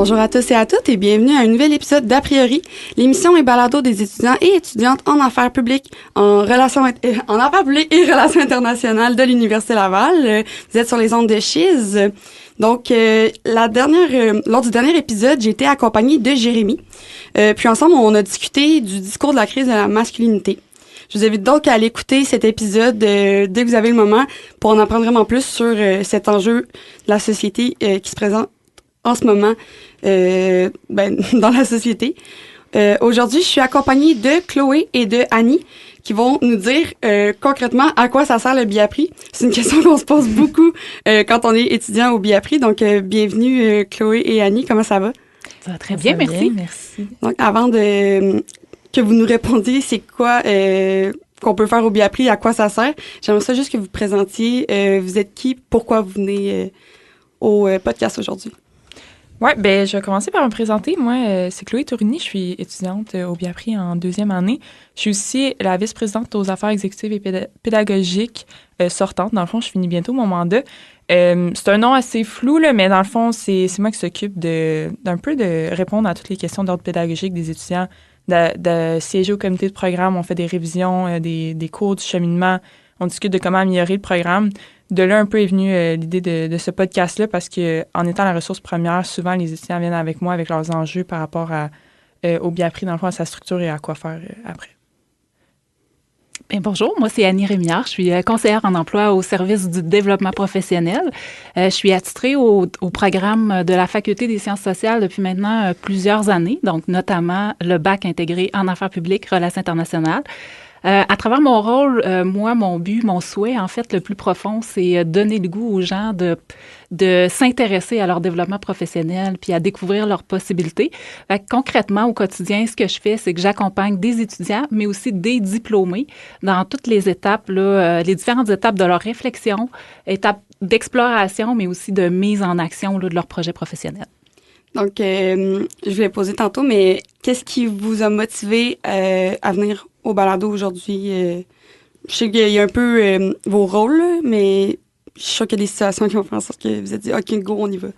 Bonjour à tous et à toutes et bienvenue à un nouvel épisode d'A priori, l'émission et balado des étudiants et étudiantes en affaires publiques, en affaires publiques et relations internationales de l'Université Laval. Vous êtes sur les ondes de Chiz. Donc, lors du dernier épisode, j'ai été accompagnée de Jérémy. Puis ensemble, on a discuté du discours de la crise de la masculinité. Je vous invite donc à aller écouter cet épisode dès que vous avez le moment pour en apprendre vraiment plus sur cet enjeu de la société qui se présente en ce moment dans la société. Aujourd'hui, je suis accompagnée de Chloé et de Annie qui vont nous dire concrètement à quoi ça sert le BIAPRI. C'est une question qu'on se pose beaucoup quand on est étudiant au BIAPRI. Donc, bienvenue Chloé et Annie. Comment ça va? Ça va très bien, merci. Merci. Donc, avant que vous nous répondiez c'est quoi qu'on peut faire au BIAPRI, à quoi ça sert, j'aimerais ça juste que vous présentiez. Vous êtes qui? Pourquoi vous venez au podcast aujourd'hui? Oui, ben je vais commencer par me présenter. Moi, c'est Chloé Tourigny. Je suis étudiante au BIAPRI en 2e année. Je suis aussi la vice-présidente aux affaires exécutives et pédagogiques sortante. Dans le fond, je finis bientôt mon mandat. C'est un nom assez flou, là, mais dans le fond, c'est moi qui s'occupe d'un peu de répondre à toutes les questions d'ordre pédagogique des étudiants, de siéger au comité de programme. On fait des révisions, des cours, du cheminement. On discute de comment améliorer le programme. De là, un peu est venue l'idée de ce podcast-là parce qu'en étant la ressource première, souvent, les étudiants viennent avec moi avec leurs enjeux par rapport au BIAPRI, dans le fond, à sa structure et à quoi faire après. Bien, bonjour, moi c'est Annie Rémillard, je suis conseillère en emploi au service du développement professionnel. Je suis attitrée au programme de la Faculté des sciences sociales depuis maintenant plusieurs années, donc notamment le bac intégré en affaires publiques, relations internationales. À travers mon rôle, moi, mon but, mon souhait, en fait, le plus profond, c'est donner le goût aux gens de s'intéresser à leur développement professionnel puis à découvrir leurs possibilités. Fait que, concrètement, au quotidien, ce que je fais, c'est que j'accompagne des étudiants, mais aussi des diplômés dans toutes les étapes, les différentes étapes de leur réflexion, étapes d'exploration, mais aussi de mise en action de leur projet professionnel. Donc, je vais poser tantôt, mais qu'est-ce qui vous a motivé à venir au balado aujourd'hui? Je sais qu'il y a un peu vos rôles, là, mais je suis sûre qu'il y a des situations qui vont faire en sorte que vous êtes dit « OK, go, on y va ».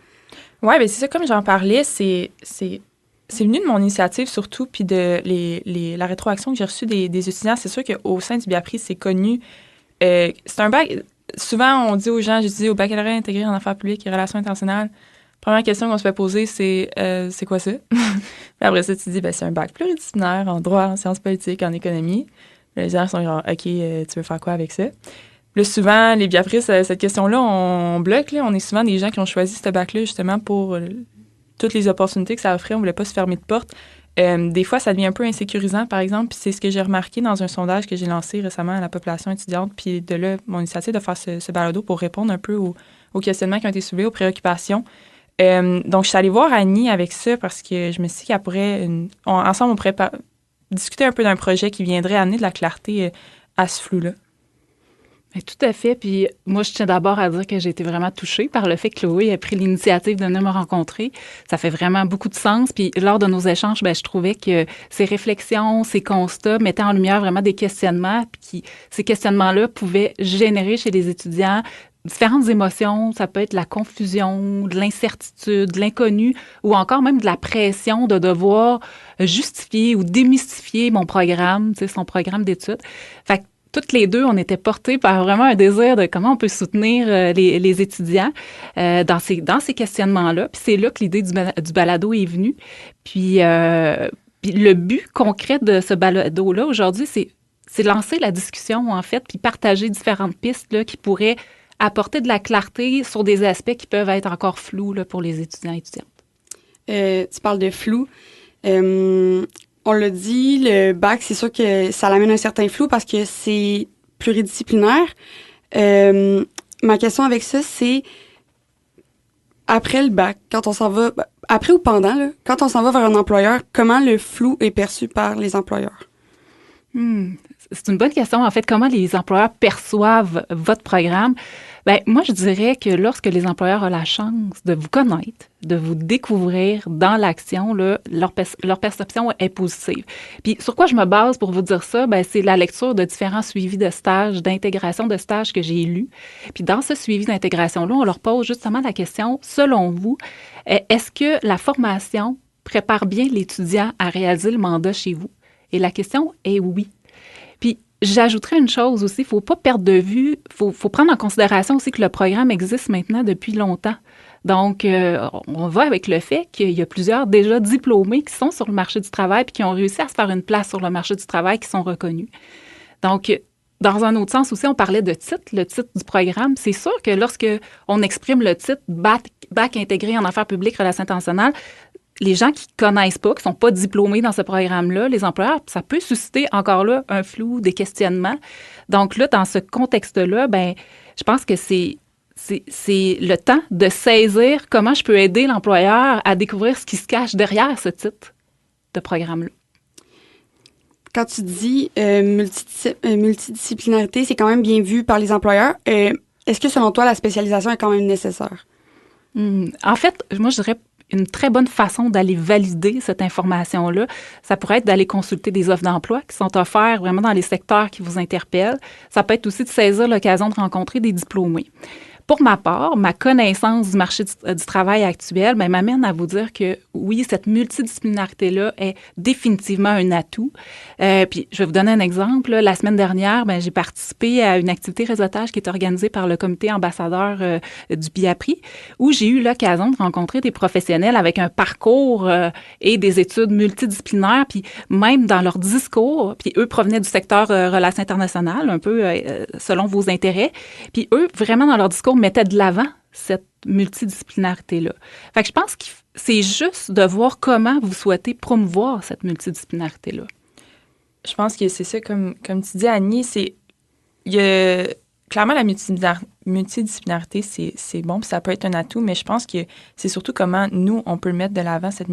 Oui, bien c'est ça, comme j'en parlais, c'est venu de mon initiative surtout, puis de la rétroaction que j'ai reçue des étudiants. C'est sûr qu'au sein du BIAPRI, c'est connu. C'est un bac... Souvent, on dit aux gens, je dis au baccalauréat intégré en affaires publiques et relations internationales, première question qu'on se fait poser, c'est quoi ça? Puis après ça, tu dis, c'est un bac pluridisciplinaire en droit, en sciences politiques, en économie. Les gens sont genre, OK, tu veux faire quoi avec ça? Là, souvent, les BIAPRI, cette question-là, on bloque. Là. On est souvent des gens qui ont choisi ce bac-là justement pour toutes les opportunités que ça offrait. On ne voulait pas se fermer de porte. Des fois, ça devient un peu insécurisant, par exemple. Puis c'est ce que j'ai remarqué dans un sondage que j'ai lancé récemment à la population étudiante. Puis de là, mon initiative de faire ce balado pour répondre un peu aux questionnements qui ont été soulevés, aux préoccupations. Donc, je suis allée voir Annie avec ça parce que je me suis dit qu'elle pourrait... ensemble, on pourrait discuter un peu d'un projet qui viendrait amener de la clarté à ce flou-là. Bien, tout à fait. Puis moi, je tiens d'abord à dire que j'ai été vraiment touchée par le fait que Chloé ait pris l'initiative de venir me rencontrer. Ça fait vraiment beaucoup de sens. Puis lors de nos échanges, je trouvais que ces réflexions, ces constats mettaient en lumière vraiment des questionnements. Puis ces questionnements-là pouvaient générer chez les étudiants différentes émotions. Ça peut être la confusion, de l'incertitude, de l'inconnu ou encore même de la pression de devoir justifier ou démystifier mon programme, son programme d'études. Fait que toutes les deux, on était portés par vraiment un désir de comment on peut soutenir les étudiants dans ces questionnements-là. Puis c'est là que l'idée du balado est venue. Puis le but concret de ce balado-là aujourd'hui, c'est lancer la discussion, en fait, puis partager différentes pistes là, qui pourraient apporter de la clarté sur des aspects qui peuvent être encore flous là, pour les étudiants et étudiantes. Tu parles de flou. On l'a dit, le bac, c'est sûr que ça l'amène un certain flou parce que c'est pluridisciplinaire. Ma question avec ça, c'est après le bac, quand on s'en va, après ou pendant, là, quand on s'en va vers un employeur, comment le flou est perçu par les employeurs? C'est une bonne question. En fait, comment les employeurs perçoivent votre programme? Bien, moi, je dirais que lorsque les employeurs ont la chance de vous connaître, de vous découvrir dans l'action, là, leur perception est positive. Puis, sur quoi je me base pour vous dire ça? Bien, c'est la lecture de différents suivis de stages, d'intégration de stages que j'ai lus. Puis, dans ce suivi d'intégration-là, on leur pose justement la question, selon vous, est-ce que la formation prépare bien l'étudiant à réaliser le mandat chez vous? Et la question est oui. Puis, j'ajouterais une chose aussi, il ne faut pas perdre de vue, il faut prendre en considération aussi que le programme existe maintenant depuis longtemps. Donc, on va avec le fait qu'il y a plusieurs déjà diplômés qui sont sur le marché du travail puis qui ont réussi à se faire une place sur le marché du travail, qui sont reconnus. Donc, dans un autre sens aussi, on parlait de titre, le titre du programme. C'est sûr que lorsque on exprime le titre bac intégré en affaires publiques, relations internationales, les gens qui ne connaissent pas, qui ne sont pas diplômés dans ce programme-là, les employeurs, ça peut susciter encore là un flou, des questionnements. Donc là, dans ce contexte-là, ben, je pense que c'est le temps de saisir comment je peux aider l'employeur à découvrir ce qui se cache derrière ce titre de programme-là. Quand tu dis multidisciplinarité, c'est quand même bien vu par les employeurs. Est-ce que selon toi, la spécialisation est quand même nécessaire? En fait, moi, je dirais une très bonne façon d'aller valider cette information-là, ça pourrait être d'aller consulter des offres d'emploi qui sont offertes vraiment dans les secteurs qui vous interpellent. Ça peut être aussi de saisir l'occasion de rencontrer des diplômés. Pour ma part, ma connaissance du marché du travail actuel m'amène à vous dire que oui, cette multidisciplinarité-là est définitivement un atout. Puis, je vais vous donner un exemple. La semaine dernière, j'ai participé à une activité réseautage qui est organisée par le comité ambassadeur du BIAPRI, où j'ai eu l'occasion de rencontrer des professionnels avec un parcours et des études multidisciplinaires, puis même dans leur discours, puis eux provenaient du secteur relations internationales, un peu selon vos intérêts, puis eux, vraiment dans leur discours, mettaient de l'avant cette multidisciplinarité-là. Fait que je pense que c'est juste de voir comment vous souhaitez promouvoir cette multidisciplinarité-là. Je pense que c'est ça, comme tu dis, Annie, il y a clairement la multidisciplinarité, c'est bon, puis ça peut être un atout, mais je pense que c'est surtout comment nous, on peut mettre de l'avant cette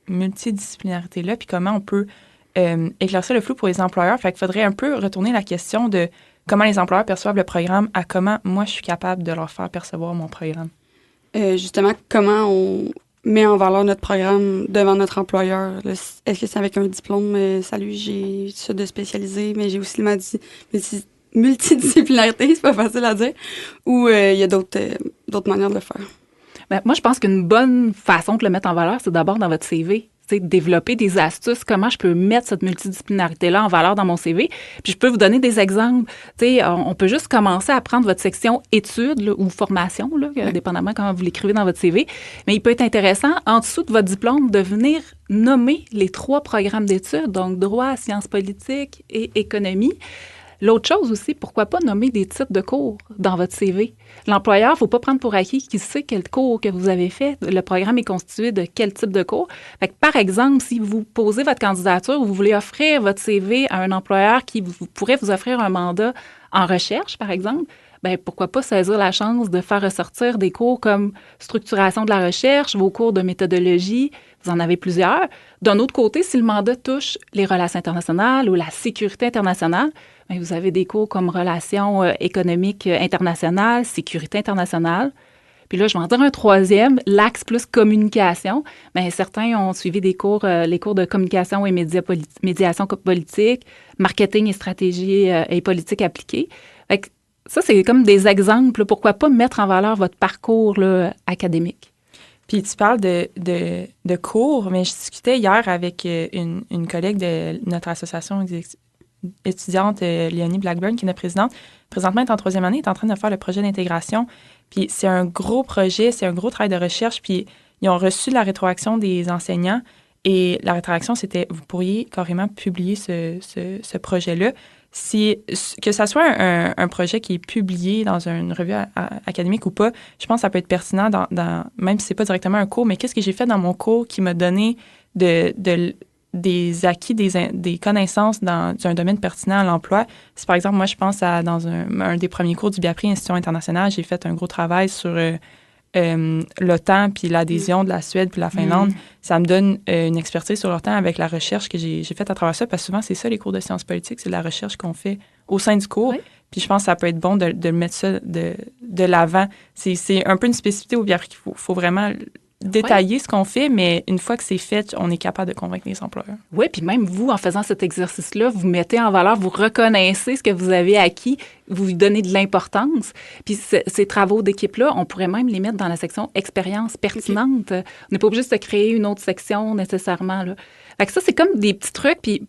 multidisciplinarité-là, puis comment on peut éclaircir le flou pour les employeurs. Fait qu'il faudrait un peu retourner la question de comment les employeurs perçoivent le programme à comment moi, je suis capable de leur faire percevoir mon programme. Justement, comment on met en valeur notre programme devant notre employeur? Là, est-ce que c'est avec un diplôme? Salut, j'ai ça de spécialisé, mais j'ai aussi le multidisciplinarité, c'est pas facile à dire. Ou il y a d'autres manières de le faire? Bien, moi, je pense qu'une bonne façon de le mettre en valeur, c'est d'abord dans votre CV. Développer des astuces, comment je peux mettre cette multidisciplinarité-là en valeur dans mon CV. Puis je peux vous donner des exemples. On peut juste commencer à prendre votre section études là, ou formation, là, dépendamment comment vous l'écrivez dans votre CV. Mais il peut être intéressant, en dessous de votre diplôme, de venir nommer les 3 programmes d'études, donc droit, sciences politiques et économie. L'autre chose aussi, pourquoi pas nommer des titres de cours dans votre CV? L'employeur, il ne faut pas prendre pour acquis qu'il sait quel cours que vous avez fait. Le programme est constitué de quel type de cours. Fait que, par exemple, si vous posez votre candidature ou vous voulez offrir votre CV à un employeur qui pourrait vous offrir un mandat en recherche, par exemple, bien, pourquoi pas saisir la chance de faire ressortir des cours comme structuration de la recherche, vos cours de méthodologie, vous en avez plusieurs. D'un autre côté, si le mandat touche les relations internationales ou la sécurité internationale, bien, vous avez des cours comme relations économiques internationales, sécurité internationale. Puis là, je vais en dire un troisième, l'axe plus communication. Bien, certains ont suivi des cours, les cours de communication et médiation politique, marketing et stratégie et politique appliquée. Fait que ça, c'est comme des exemples. Pourquoi pas mettre en valeur votre parcours là, académique? Puis tu parles de cours, mais je discutais hier avec une collègue de notre association étudiante, Léonie Blackburn, qui est notre présidente. Présentement, elle est en 3e année, elle est en train de faire le projet d'intégration. Puis c'est un gros projet, c'est un gros travail de recherche. Puis ils ont reçu la rétroaction des enseignants. Et la rétroaction, c'était, vous pourriez carrément publier ce projet-là. Que ça soit un projet qui est publié dans une revue académique ou pas, je pense que ça peut être pertinent, même si c'est pas directement un cours, mais qu'est-ce que j'ai fait dans mon cours qui m'a donné des acquis, des connaissances dans un domaine pertinent à l'emploi. Si, par exemple, moi, je pense dans un des premiers cours du BIAPRI, Institution internationale, j'ai fait un gros travail sur l'OTAN puis l'adhésion de la Suède puis la Finlande, ça me donne une expertise sur l'OTAN avec la recherche que j'ai faite à travers ça, parce que souvent, c'est ça, les cours de sciences politiques, c'est de la recherche qu'on fait au sein du cours. Oui. Puis je pense que ça peut être bon de mettre ça de l'avant. C'est un peu une spécificité au Biapri qu'il faut vraiment détailler ce qu'on fait, mais une fois que c'est fait, on est capable de convaincre les employeurs. Oui, puis même vous, en faisant cet exercice-là, vous mettez en valeur, vous reconnaissez ce que vous avez acquis, vous lui donnez de l'importance. Puis ces travaux d'équipe-là, on pourrait même les mettre dans la section expérience pertinente. Okay. On n'est pas obligé de se créer une autre section nécessairement, là. Fait que ça, c'est comme des petits trucs. Puis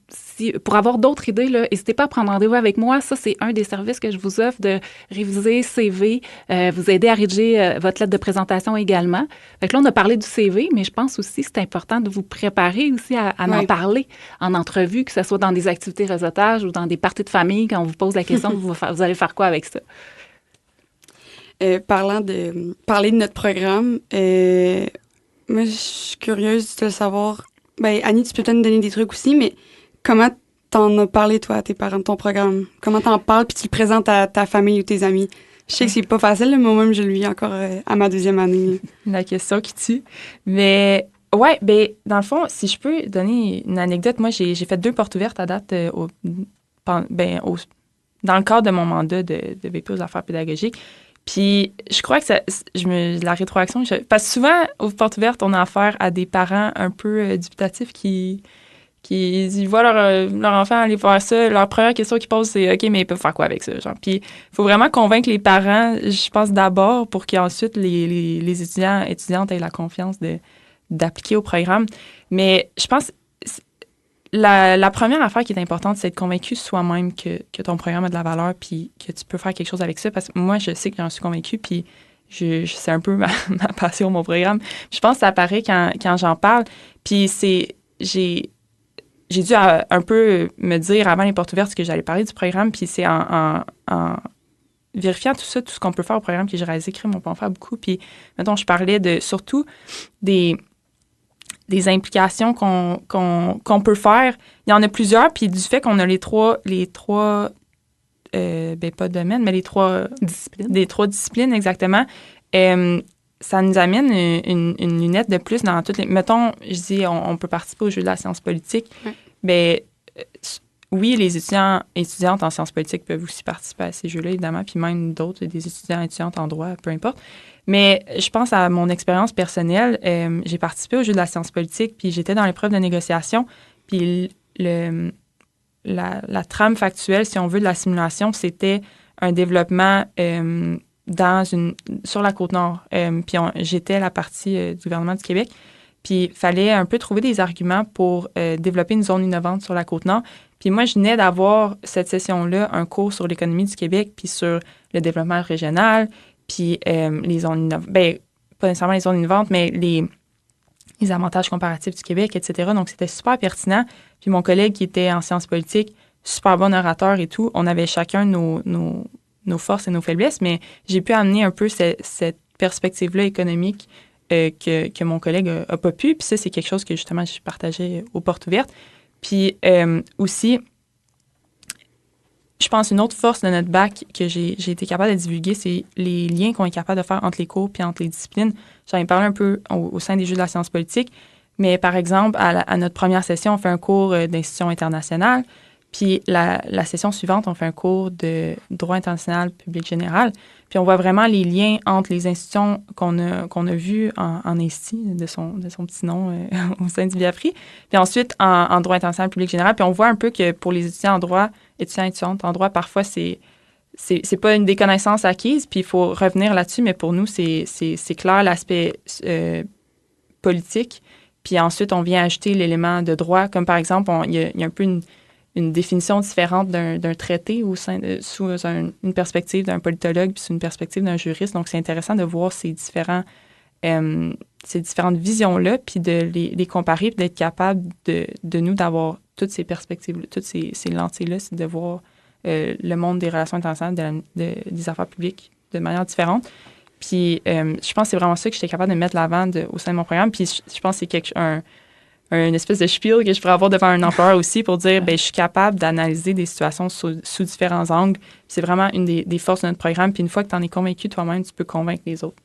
pour avoir d'autres idées, là, n'hésitez pas à prendre rendez-vous avec moi. Ça, c'est un des services que je vous offre, de réviser CV, vous aider à rédiger votre lettre de présentation également. Fait que là, on a parlé du CV, mais je pense aussi que c'est important de vous préparer aussi à en parler en entrevue, que ce soit dans des activités réseautage ou dans des parties de famille, quand on vous pose la question, vous allez faire quoi avec ça? Parler de notre programme, moi, je suis curieuse de le savoir. Ben, Annie, tu peux peut-être nous donner des trucs aussi, mais comment t'en as parlé, toi, à tes parents de ton programme? Comment t'en parles, puis tu le présentes à ta famille ou tes amis? Je sais que c'est pas facile, mais moi-même, je le vis encore à ma 2e année. La question qui tue. Mais, ouais, ben, dans le fond, si je peux donner une anecdote, moi, j'ai fait 2 portes ouvertes à date dans le cadre de mon mandat de VP aux affaires pédagogiques. Puis, je crois que la rétroaction, parce que souvent, aux portes ouvertes, on a affaire à des parents un peu dubitatifs qui voient leur enfant aller faire ça. Leur première question qu'ils posent, c'est « OK, mais ils peuvent faire quoi avec ça? » Genre. Puis, il faut vraiment convaincre les parents, je pense, d'abord, pour qu'ensuite, les étudiantes aient la confiance d'appliquer au programme. Mais je pense... La première affaire qui est importante, c'est d'être convaincu soi-même que ton programme a de la valeur puis que tu peux faire quelque chose avec ça. Parce que moi, je sais que j'en suis convaincue puis c'est un peu ma passion, mon programme. Je pense que ça apparaît quand j'en parle. Puis j'ai dû un peu me dire avant les portes ouvertes que j'allais parler du programme. Puis c'est en vérifiant tout ça, tout ce qu'on peut faire au programme que j'ai réalisé, on peut en faire beaucoup. Puis, mettons, je parlais surtout des implications qu'on peut faire. Il y en a plusieurs, puis du fait qu'on a les trois pas domaines, mais les 3 disciplines, exactement, ça nous amène une lunette de plus dans toutes les... Mettons, je dis, on peut participer au jeu de la science politique, mais oui, les étudiants et étudiantes en sciences politiques peuvent aussi participer à ces jeux-là, évidemment, puis même d'autres, des étudiants et étudiantes en droit, peu importe. Mais je pense à mon expérience personnelle. J'ai participé au jeu de la science politique, puis j'étais dans l'épreuve de négociation. Puis la trame factuelle, si on veut, de la simulation, c'était un développement sur la Côte-Nord. Puis j'étais la partie du gouvernement du Québec. Puis il fallait un peu trouver des arguments pour développer une zone innovante sur la Côte-Nord. Puis moi, je venais d'avoir cette session-là, un cours sur l'économie du Québec, puis sur le développement régional, puis les zones innovantes, ben, pas nécessairement les zones innovantes, mais les avantages comparatifs du Québec, etc. Donc, c'était super pertinent. Puis mon collègue qui était en sciences politiques, super bon orateur et tout, on avait chacun nos forces et nos faiblesses, mais j'ai pu amener un peu cette perspective-là économique que mon collègue n'a pas pu. Puis ça, c'est quelque chose que, justement, je partageais aux portes ouvertes. Puis aussi... Je pense une autre force de notre bac que j'ai été capable de divulguer, c'est les liens qu'on est capable de faire entre les cours puis entre les disciplines. J'en ai parlé un peu au sein des jeux de la science politique, mais par exemple, à notre première session, on fait un cours d'institutions internationales, puis la session suivante, on fait un cours de droit international public général, puis on voit vraiment les liens entre les institutions qu'on a vues en INSTI, de son petit nom au sein du Biapri, puis ensuite en droit international public général, puis on voit un peu que pour les étudiants en droit, étudiantes en droit, parfois, c'est pas une des connaissances acquises, puis il faut revenir là-dessus, mais pour nous, c'est clair l'aspect politique. Puis ensuite, on vient ajouter l'élément de droit, comme par exemple, il y a un peu une définition différente d'un traité sous une perspective d'un politologue puis sous une perspective d'un juriste. Donc, c'est intéressant de voir ces différentes visions-là, puis de les comparer, puis d'être capable de nous d'avoir toutes ces perspectives, toutes ces lentilles-là, c'est de voir le monde des relations internationales, des affaires publiques de manière différente. Puis, je pense que c'est vraiment ça que j'étais capable de mettre l'avant au sein de mon programme. Puis, je pense que c'est une espèce de spiel que je pourrais avoir devant un employeur aussi pour dire, je suis capable d'analyser des situations sous différents angles. C'est vraiment une des forces de notre programme. Puis, une fois que tu en es convaincu toi-même, tu peux convaincre les autres.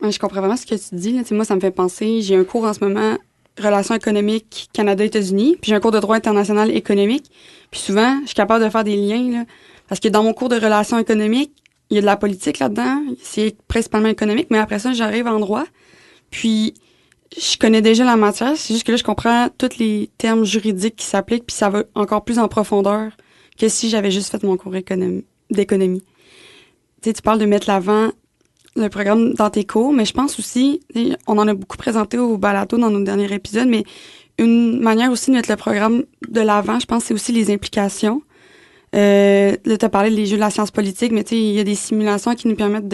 Ouais, je comprends vraiment ce que tu dis. Là. Moi, ça me fait penser, j'ai un cours en ce moment, Relations économiques Canada-États-Unis, puis j'ai un cours de droit international économique. Puis souvent, je suis capable de faire des liens, là, parce que dans mon cours de relations économiques, il y a de la politique là-dedans, c'est principalement économique, mais après ça, j'arrive en droit, puis je connais déjà la matière, c'est juste que là, je comprends tous les termes juridiques qui s'appliquent, puis ça va encore plus en profondeur que si j'avais juste fait mon cours d'économie. Tu sais, tu parles de mettre l'avant le programme dans tes cours, mais je pense aussi, on en a beaucoup présenté au balado dans nos derniers épisodes, mais une manière aussi de mettre le programme de l'avant, je pense, c'est aussi les implications. Là, tu as parlé des jeux de la science politique, mais tu sais, il y a des simulations qui nous permettent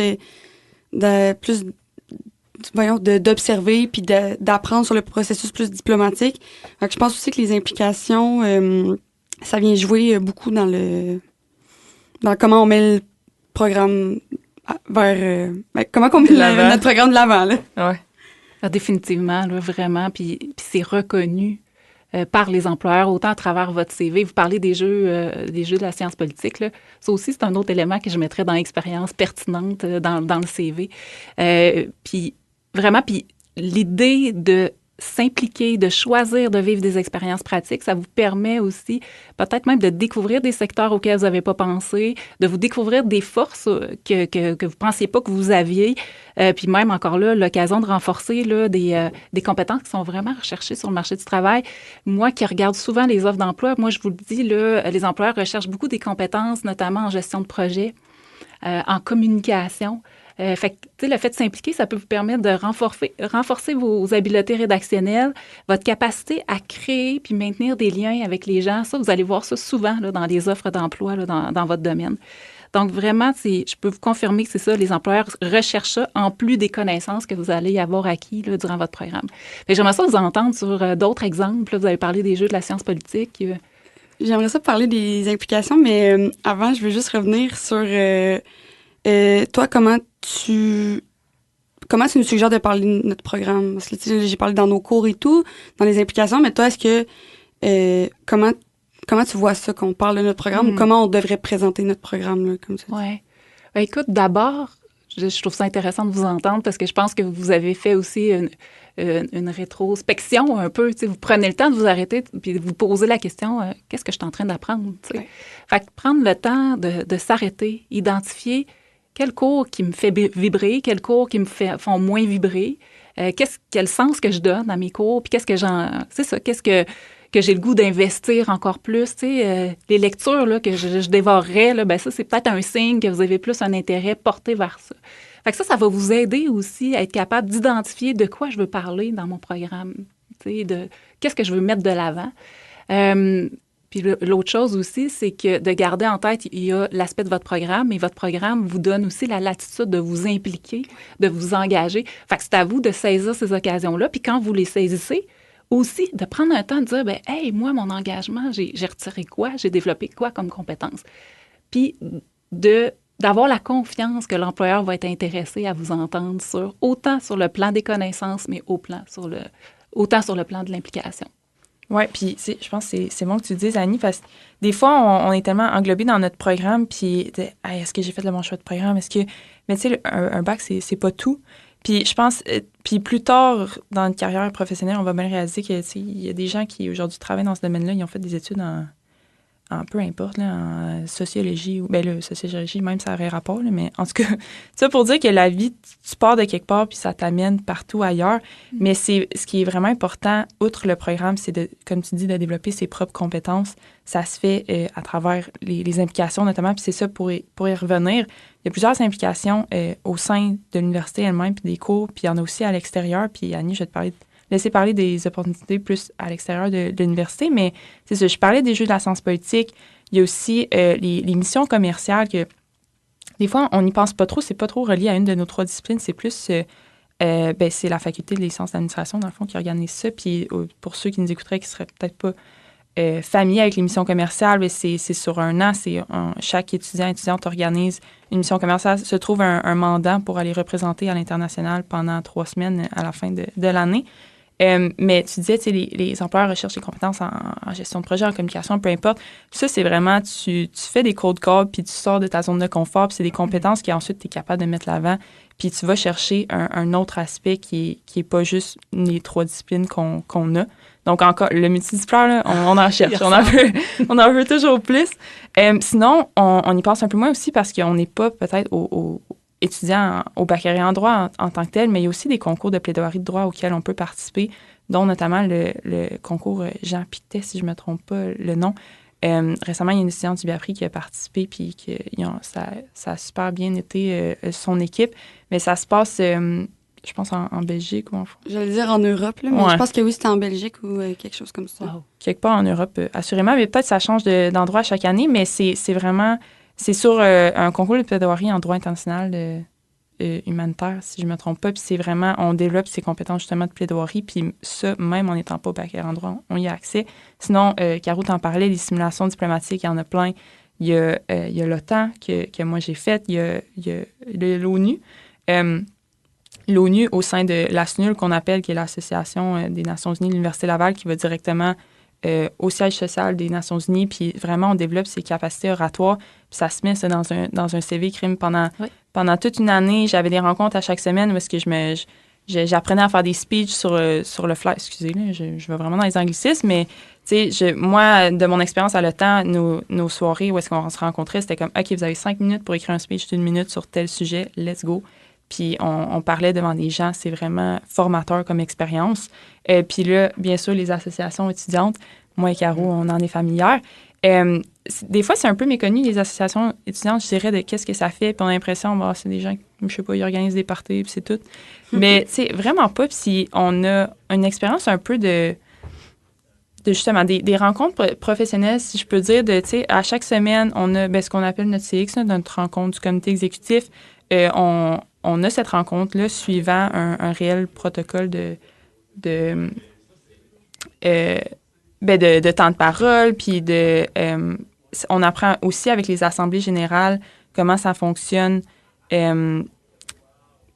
d'observer puis d'apprendre sur le processus plus diplomatique. Donc, je pense aussi que les implications, ça vient jouer beaucoup dans comment on met le programme vers comment on met notre programme de l'avant, là. Ouais. Ah, définitivement, là, vraiment. Puis c'est reconnu par les employeurs, autant à travers votre CV. Vous parlez des jeux de la science politique, là. Ça aussi, c'est un autre élément que je mettrais dans l'expérience pertinente dans le CV. Puis vraiment, puis l'idée de s'impliquer, de choisir de vivre des expériences pratiques, ça vous permet aussi peut-être même de découvrir des secteurs auxquels vous n'avez pas pensé, de vous découvrir des forces que vous ne pensiez pas que vous aviez, puis même encore là, l'occasion de renforcer là, des compétences qui sont vraiment recherchées sur le marché du travail. Moi qui regarde souvent les offres d'emploi, moi je vous le dis, là, les employeurs recherchent beaucoup des compétences, notamment en gestion de projet, en communication. Fait que, tu sais, le fait de s'impliquer, ça peut vous permettre de renforcer vos habiletés rédactionnelles, votre capacité à créer puis maintenir des liens avec les gens. Ça, vous allez voir ça souvent là, dans les offres d'emploi là, dans votre domaine. Donc, vraiment, je peux vous confirmer que c'est ça, les employeurs recherchent ça en plus des connaissances que vous allez avoir acquis là, durant votre programme. Fait que j'aimerais ça vous entendre sur d'autres exemples. Là, vous avez parlé des jeux de la science politique. J'aimerais ça parler des implications, mais avant, je veux juste revenir sur toi, comment tu nous suggères de parler de notre programme? Parce que j'ai parlé dans nos cours et tout, dans les implications, mais toi, est-ce que comment tu vois ça qu'on parle de notre programme ou comment on devrait présenter notre programme là, comme ça? Oui. Ben, écoute, d'abord, je trouve ça intéressant de vous entendre parce que je pense que vous avez fait aussi une rétrospection un peu. Vous prenez le temps de vous arrêter puis de vous poser la question qu'est-ce que je suis en train d'apprendre? Ouais. Fait que prendre le temps de s'arrêter, identifier quel cours qui me fait vibrer, quel cours qui me font moins vibrer, quel sens que je donne à mes cours, puis qu'est-ce que j'ai le goût d'investir encore plus. Les lectures là, que je dévorerais, là, ben ça, c'est peut-être un signe que vous avez plus un intérêt porté vers ça. Fait que ça va vous aider aussi à être capable d'identifier de quoi je veux parler dans mon programme, de qu'est-ce que je veux mettre de l'avant. Puis l'autre chose aussi, c'est que de garder en tête, il y a l'aspect de votre programme, et votre programme vous donne aussi la latitude de vous impliquer, de vous engager. Fait que c'est à vous de saisir ces occasions-là. Puis quand vous les saisissez, aussi de prendre un temps de dire, « Hey, moi, mon engagement, j'ai retiré quoi? J'ai développé quoi comme compétences? » Puis d'avoir la confiance que l'employeur va être intéressé à vous entendre autant sur le plan des connaissances, mais autant sur le plan de l'implication. Oui, puis je pense que c'est bon que tu le dises, Annie, parce que des fois, on est tellement englobé dans notre programme, puis hey, est-ce que j'ai fait le bon choix de programme? Mais tu sais, un bac, c'est pas tout. Puis je pense, puis plus tard dans une carrière professionnelle, on va bien réaliser qu'il y a des gens qui aujourd'hui travaillent dans ce domaine-là, ils ont fait des études en peu importe, là, en sociologie, ou bien là, sociologie, même ça aurait rapport, là, mais en tout cas, ça pour dire que la vie, tu pars de quelque part puis ça t'amène partout ailleurs, mais ce qui est vraiment important, outre le programme, c'est comme tu dis, de développer ses propres compétences. Ça se fait à travers les implications notamment, puis c'est ça, pour y revenir, il y a plusieurs implications au sein de l'université elle-même, puis des cours, puis il y en a aussi à l'extérieur, puis Annie, je vais te laisser parler des opportunités plus à l'extérieur de l'université, mais c'est ça, je parlais des jeux de la science politique. Il y a aussi les missions commerciales que des fois, on n'y pense pas trop. C'est pas trop relié à une de nos 3 disciplines. C'est plus, c'est la faculté des sciences d'administration, dans le fond, qui organise ça. Puis pour ceux qui nous écouteraient, qui seraient peut-être pas familiers avec les missions commerciales, c'est sur un an. Chaque étudiante organise une mission commerciale, se trouve un mandat pour aller représenter à l'international pendant 3 semaines à la fin de l'année. Mais tu disais, tu sais, les employeurs recherchent des compétences en gestion de projet, en communication, peu importe. Ça, c'est vraiment, tu fais des cold calls, puis tu sors de ta zone de confort, puis c'est des compétences qu'ensuite, tu es capable de mettre l'avant, puis tu vas chercher un autre aspect qui est pas juste les 3 disciplines qu'on a. Donc, encore, le multidisciplinaire, là, on en cherche, on en veut toujours plus. Sinon, on y pense un peu moins aussi parce qu'on n'est pas peut-être étudiant au baccalauréat en droit en tant que tel, mais il y a aussi des concours de plaidoirie de droit auxquels on peut participer, dont notamment le concours Jean Pictet, si je ne me trompe pas le nom. Récemment, il y a une étudiante du BAPRI qui a participé, puis ça a super bien été son équipe. Mais ça se passe, je pense, en Belgique ou en France. J'allais dire en Europe, là, mais je pense que oui, c'était en Belgique ou quelque chose comme ça. Wow. Quelque part en Europe, assurément. Mais peut-être que ça change d'endroit chaque année, mais c'est vraiment... C'est sur un concours de plaidoirie en droit international humanitaire, si je ne me trompe pas. Puis c'est vraiment, on développe ses compétences justement de plaidoirie. Puis ça, même en n'étant pas au baccalauréat en droit, on y a accès. Sinon, Caro t'en parlait, les simulations diplomatiques, il y en a plein. Il y a l'OTAN que moi j'ai faite. Il y a l'ONU. L'ONU au sein de la SNUL qu'on appelle, qui est l'Association des Nations Unies de l'Université Laval, qui va directement au siège social des Nations Unies, puis vraiment, on développe ses capacités oratoires, puis ça se met ça, dans un CV crime pendant toute une année. J'avais des rencontres à chaque semaine où est-ce que j'apprenais à faire des speeches sur le fly. Excusez, là, je vais vraiment dans les anglicismes, mais tu sais, moi, de mon expérience à l'OTAN, nos soirées où est-ce qu'on se rencontrait, c'était comme, OK, vous avez 5 minutes pour écrire un speech d'1 minute sur tel sujet, let's go. Puis on parlait devant des gens, c'est vraiment formateur comme expérience. Puis là, bien sûr, les associations étudiantes, moi et Caro, on en est familières. Des fois, c'est un peu méconnu, les associations étudiantes, je dirais, de qu'est-ce que ça fait. Puis on a l'impression, c'est des gens, je sais pas, ils organisent des parties, puis c'est tout. Mais c'est vraiment pas. Puis si on a une expérience un peu de justement des rencontres professionnelles, si je peux dire, tu sais, à chaque semaine, on a ce qu'on appelle notre CX, notre rencontre du comité exécutif. On a cette rencontre-là suivant un réel protocole de temps de parole, puis on apprend aussi avec les assemblées générales comment ça fonctionne.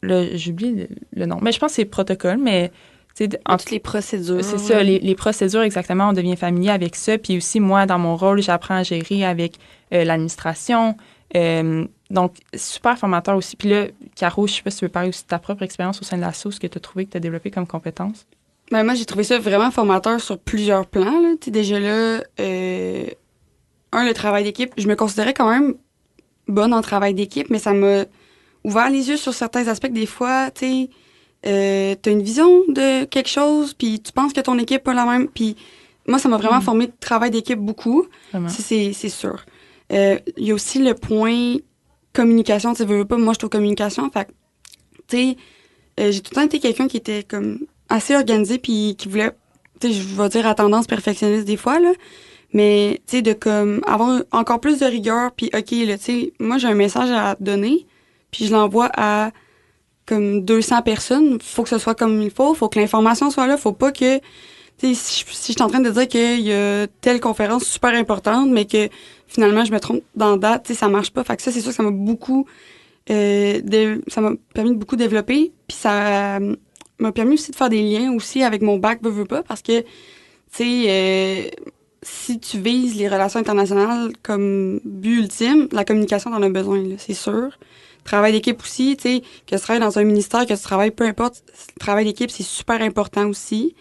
J'oublie le nom, mais je pense que c'est protocole, mais... Toutes les procédures. C'est ça, les procédures, exactement, on devient familier avec ça. Puis aussi, moi, dans mon rôle, j'apprends à gérer avec l'administration. Donc, super formateur aussi. Puis là, Caro, je ne sais pas si tu veux parler aussi de ta propre expérience au sein de la sauce que tu as trouvé que tu as développé comme compétence. Ben, moi, j'ai trouvé ça vraiment formateur sur plusieurs plans. Là. Déjà là, le travail d'équipe. Je me considérais quand même bonne en travail d'équipe, mais ça m'a ouvert les yeux sur certains aspects que des fois, tu sais, t'as une vision de quelque chose, puis tu penses que ton équipe pas la même. Puis moi, ça m'a vraiment formé de travail d'équipe beaucoup. C'est sûr. Il y a aussi le point communication. Tu veux pas, moi, je suis aux communications. Fait tu sais, j'ai tout le temps été quelqu'un qui était comme assez organisé, puis qui voulait, tu sais, je vais dire à tendance perfectionniste des fois, là. Mais, tu sais, de comme avoir encore plus de rigueur, puis OK, là, tu sais, moi, j'ai un message à donner, puis je l'envoie à comme 200 personnes. Faut que ce soit comme il faut que l'information soit là, faut pas que, tu sais, si je suis en train de dire qu'il y a telle conférence super importante, mais que finalement, je me trompe dans la date, tu sais, ça marche pas. Fait que ça, c'est sûr que ça m'a beaucoup, ça m'a permis de beaucoup développer, puis ça m'a permis aussi de faire des liens aussi avec mon bac, veux pas, parce que, tu sais, si tu vises les relations internationales comme but ultime, la communication, t'en as besoin, là, c'est sûr. Travail d'équipe aussi, tu sais, que tu travailles dans un ministère, que tu travailles, peu importe, le travail d'équipe, c'est super important aussi.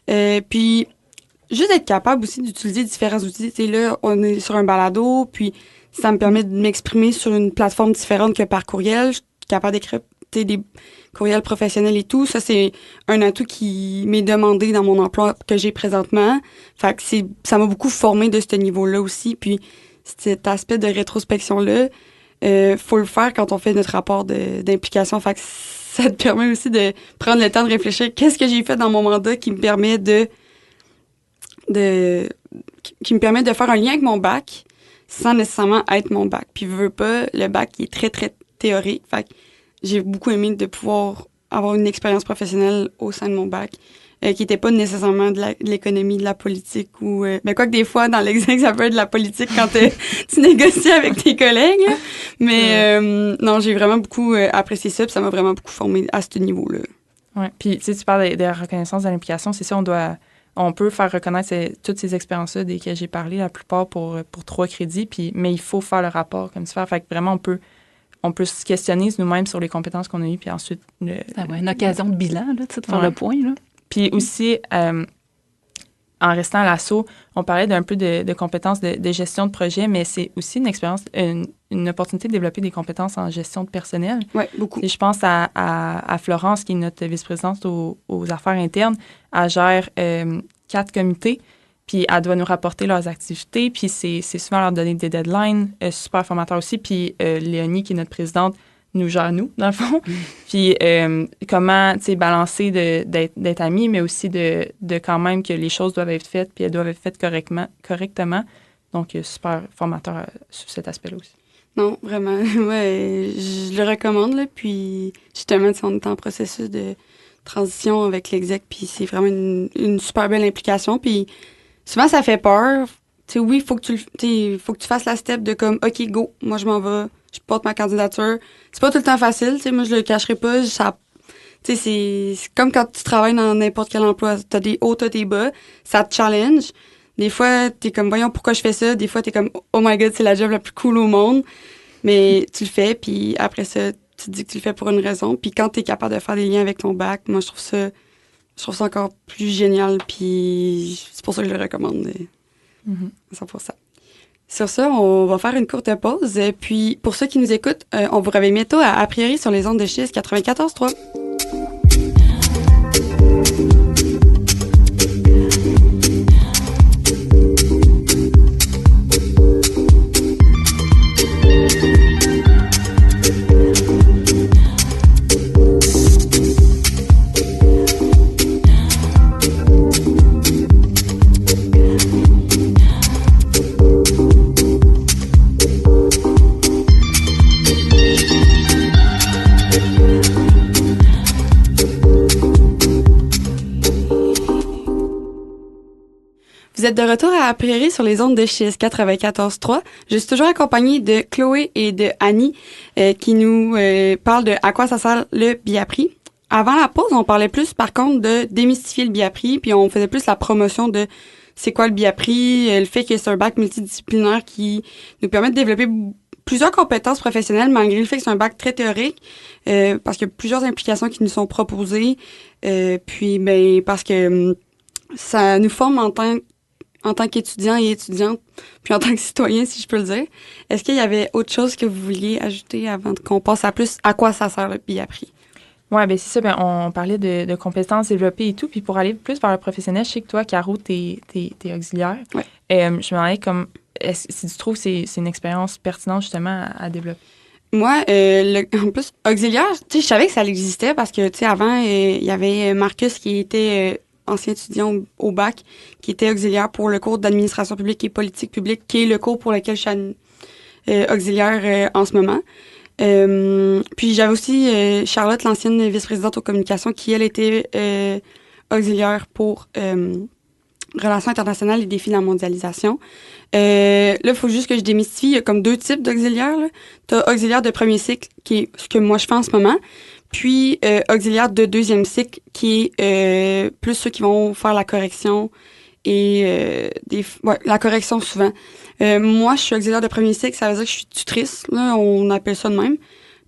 Puis, juste être capable aussi d'utiliser différents outils. Tu sais, là, on est sur un balado, puis ça me permet de m'exprimer sur une plateforme différente que par courriel. Je suis capable d'écrire des courriels professionnels et tout. Ça, c'est un atout qui m'est demandé dans mon emploi que j'ai présentement. Fait que ça m'a beaucoup formé de ce niveau-là aussi. Puis, cet aspect de rétrospection-là, faut le faire quand on fait notre rapport d'implication. Fait que ça te permet aussi de prendre le temps de réfléchir. Qu'est-ce que j'ai fait dans mon mandat qui me permet de faire un lien avec mon bac sans nécessairement être mon bac. Puis, veux pas, le bac il est très, très théorique. Fait que j'ai beaucoup aimé de pouvoir avoir une expérience professionnelle au sein de mon bac qui n'était pas nécessairement de l'économie, de la politique ou... ben quoi que des fois, dans l'examen, ça peut être de la politique quand tu négocies avec tes collègues. Là. Mais non, j'ai vraiment beaucoup apprécié ça puis ça m'a vraiment beaucoup formé à ce niveau-là. Oui. Puis, tu sais, tu parles de la reconnaissance de l'implication. C'est ça, on peut faire reconnaître toutes ces expériences-là desquelles j'ai parlé, la plupart pour 3 crédits. Mais il faut faire le rapport comme tu fais. Fait que vraiment, on peut se questionner nous-mêmes sur les compétences qu'on a eues, puis ensuite... une occasion de bilan, là, tu sais, de faire le point, là. Puis aussi, en restant à l'assaut, on parlait d'un peu de compétences de gestion de projet, mais c'est aussi une expérience, une opportunité de développer des compétences en gestion de personnel. Oui, beaucoup. Et je pense à Florence, qui est notre vice-présidente aux affaires internes. Elle gère 4 comités, puis elle doit nous rapporter leurs activités, puis c'est souvent leur donner des deadlines, super formateur aussi. Puis Léonie, qui est notre présidente, nous gère nous, dans le fond. Puis comment, tu sais, balancer d'être amis, mais aussi de quand même que les choses doivent être faites, puis elles doivent être faites correctement. Donc, super formateur sur cet aspect-là aussi. Non, vraiment. Ouais, je le recommande, là. Puis, justement, on est en processus de transition avec l'exec, puis c'est vraiment une super belle implication. Puis, souvent, ça fait peur. Tu sais, oui, faut que tu fasses la step de comme, OK, go, moi, je m'en vais, je porte ma candidature. C'est pas tout le temps facile, tu sais, moi, je le cacherai pas. Tu sais, c'est comme quand tu travailles dans n'importe quel emploi. T'as des hauts, t'as des bas. Ça te challenge. Des fois, t'es comme, voyons, pourquoi je fais ça? Des fois, t'es comme, oh my God, c'est la job la plus cool au monde. Mais tu le fais, puis après ça, tu te dis que tu le fais pour une raison. Puis quand t'es capable de faire des liens avec ton bac, moi, je trouve ça encore plus génial. Puis c'est pour ça que je le recommande à 100%. Sur ça, on va faire une courte pause. Puis pour ceux qui nous écoutent, on vous réveille bientôt à priori sur les ondes de Chiz 94.3. Vous êtes de retour à Prairie sur les ondes de Chiz 94.3. Je suis toujours accompagnée de Chloé et de Annie qui nous parlent de à quoi ça sert le biapri. Avant la pause, on parlait plus par contre de démystifier le biapri, puis on faisait plus la promotion de c'est quoi le biapri, le fait que c'est un bac multidisciplinaire qui nous permet de développer plusieurs compétences professionnelles malgré le fait que c'est un bac très théorique parce qu'il y a plusieurs implications qui nous sont proposées puis ben parce que ça nous forme en tant qu'étudiant et étudiante, puis en tant que citoyen, si je peux le dire. Est-ce qu'il y avait autre chose que vous vouliez ajouter avant qu'on passe à plus à quoi ça sert le biapri? Oui, bien c'est ça. Ben, on parlait de compétences développées et tout. Puis pour aller plus vers le professionnel, je sais que toi, Caro, t'es auxiliaire. Ouais. Je me demandais si tu trouves que c'est une expérience pertinente justement à développer. Moi, en plus, auxiliaire, tu sais, je savais que ça existait parce que, tu sais, avant, il y avait Marcus qui était ancien étudiant au bac, qui était auxiliaire pour le cours d'administration publique et politique publique, qui est le cours pour lequel je suis auxiliaire en ce moment. Puis j'avais aussi Charlotte, l'ancienne vice-présidente aux communications, qui, elle, était auxiliaire pour relations internationales et défis de la mondialisation. Là, il faut juste que je démystifie. Il y a comme 2 types d'auxiliaires. Tu as auxiliaire de premier cycle, qui est ce que moi je fais en ce moment, puis auxiliaire de deuxième cycle, qui est plus ceux qui vont faire la correction et la correction souvent. Moi, je suis auxiliaire de premier cycle, ça veut dire que je suis tutrice, là, on appelle ça de même.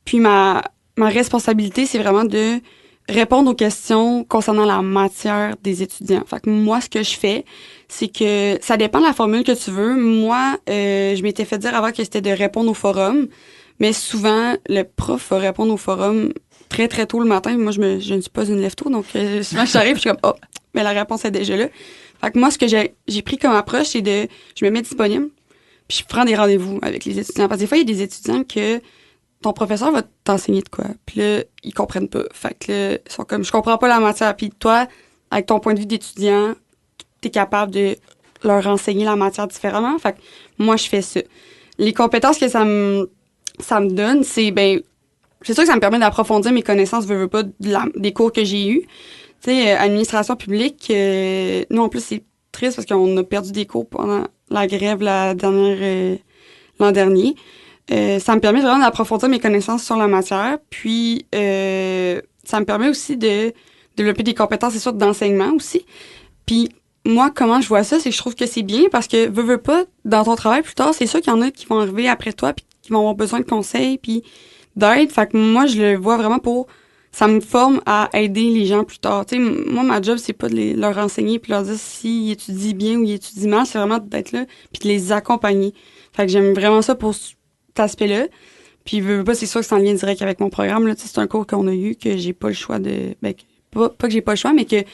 Puis ma responsabilité, c'est vraiment de répondre aux questions concernant la matière des étudiants. Fait que moi, ce que je fais, c'est que ça dépend de la formule que tu veux. Moi, je m'étais fait dire avant que c'était de répondre au forum, mais souvent, le prof va répondre au forum très, très tôt le matin. Moi, je ne suis pas une lève-tôt, donc souvent, j'arrive, je suis comme, oh, mais la réponse est déjà là. Fait que moi, ce que j'ai pris comme approche, c'est je me mets disponible, puis je prends des rendez-vous avec les étudiants. Parce que des fois, il y a des étudiants que ton professeur va t'enseigner de quoi, puis là, ils comprennent pas. Fait que là, ils sont comme, je comprends pas la matière. Puis toi, avec ton point de vue d'étudiant, t'es capable de leur enseigner la matière différemment. Fait que moi, je fais ça. Les compétences que ça me donne, c'est sûr que ça me permet d'approfondir mes connaissances, veux pas, des cours que j'ai eus. Tu sais, administration publique, nous, en plus, c'est triste parce qu'on a perdu des cours pendant la grève l'an dernier. Ça me permet vraiment d'approfondir mes connaissances sur la matière. Puis, ça me permet aussi de développer des compétences, c'est sûr, d'enseignement aussi. Puis moi, comment je vois ça, c'est que je trouve que c'est bien parce que, veux pas, dans ton travail plus tard, c'est sûr qu'il y en a qui vont arriver après toi puis qui vont avoir besoin de conseils puis d'aide. Fait que moi, je le vois vraiment pour... Ça me forme à aider les gens plus tard. Tu sais, moi, ma job, c'est pas de leur enseigner puis leur dire s'ils étudient bien ou ils étudient mal, c'est vraiment d'être là puis de les accompagner. Fait que j'aime vraiment ça pour cet aspect-là. Puis, veux pas, c'est sûr que c'est en lien direct avec mon programme. Là. Tu sais, c'est un cours qu'on a eu que j'ai pas le choix de... Ben, pas que j'ai pas le choix, mais que, tu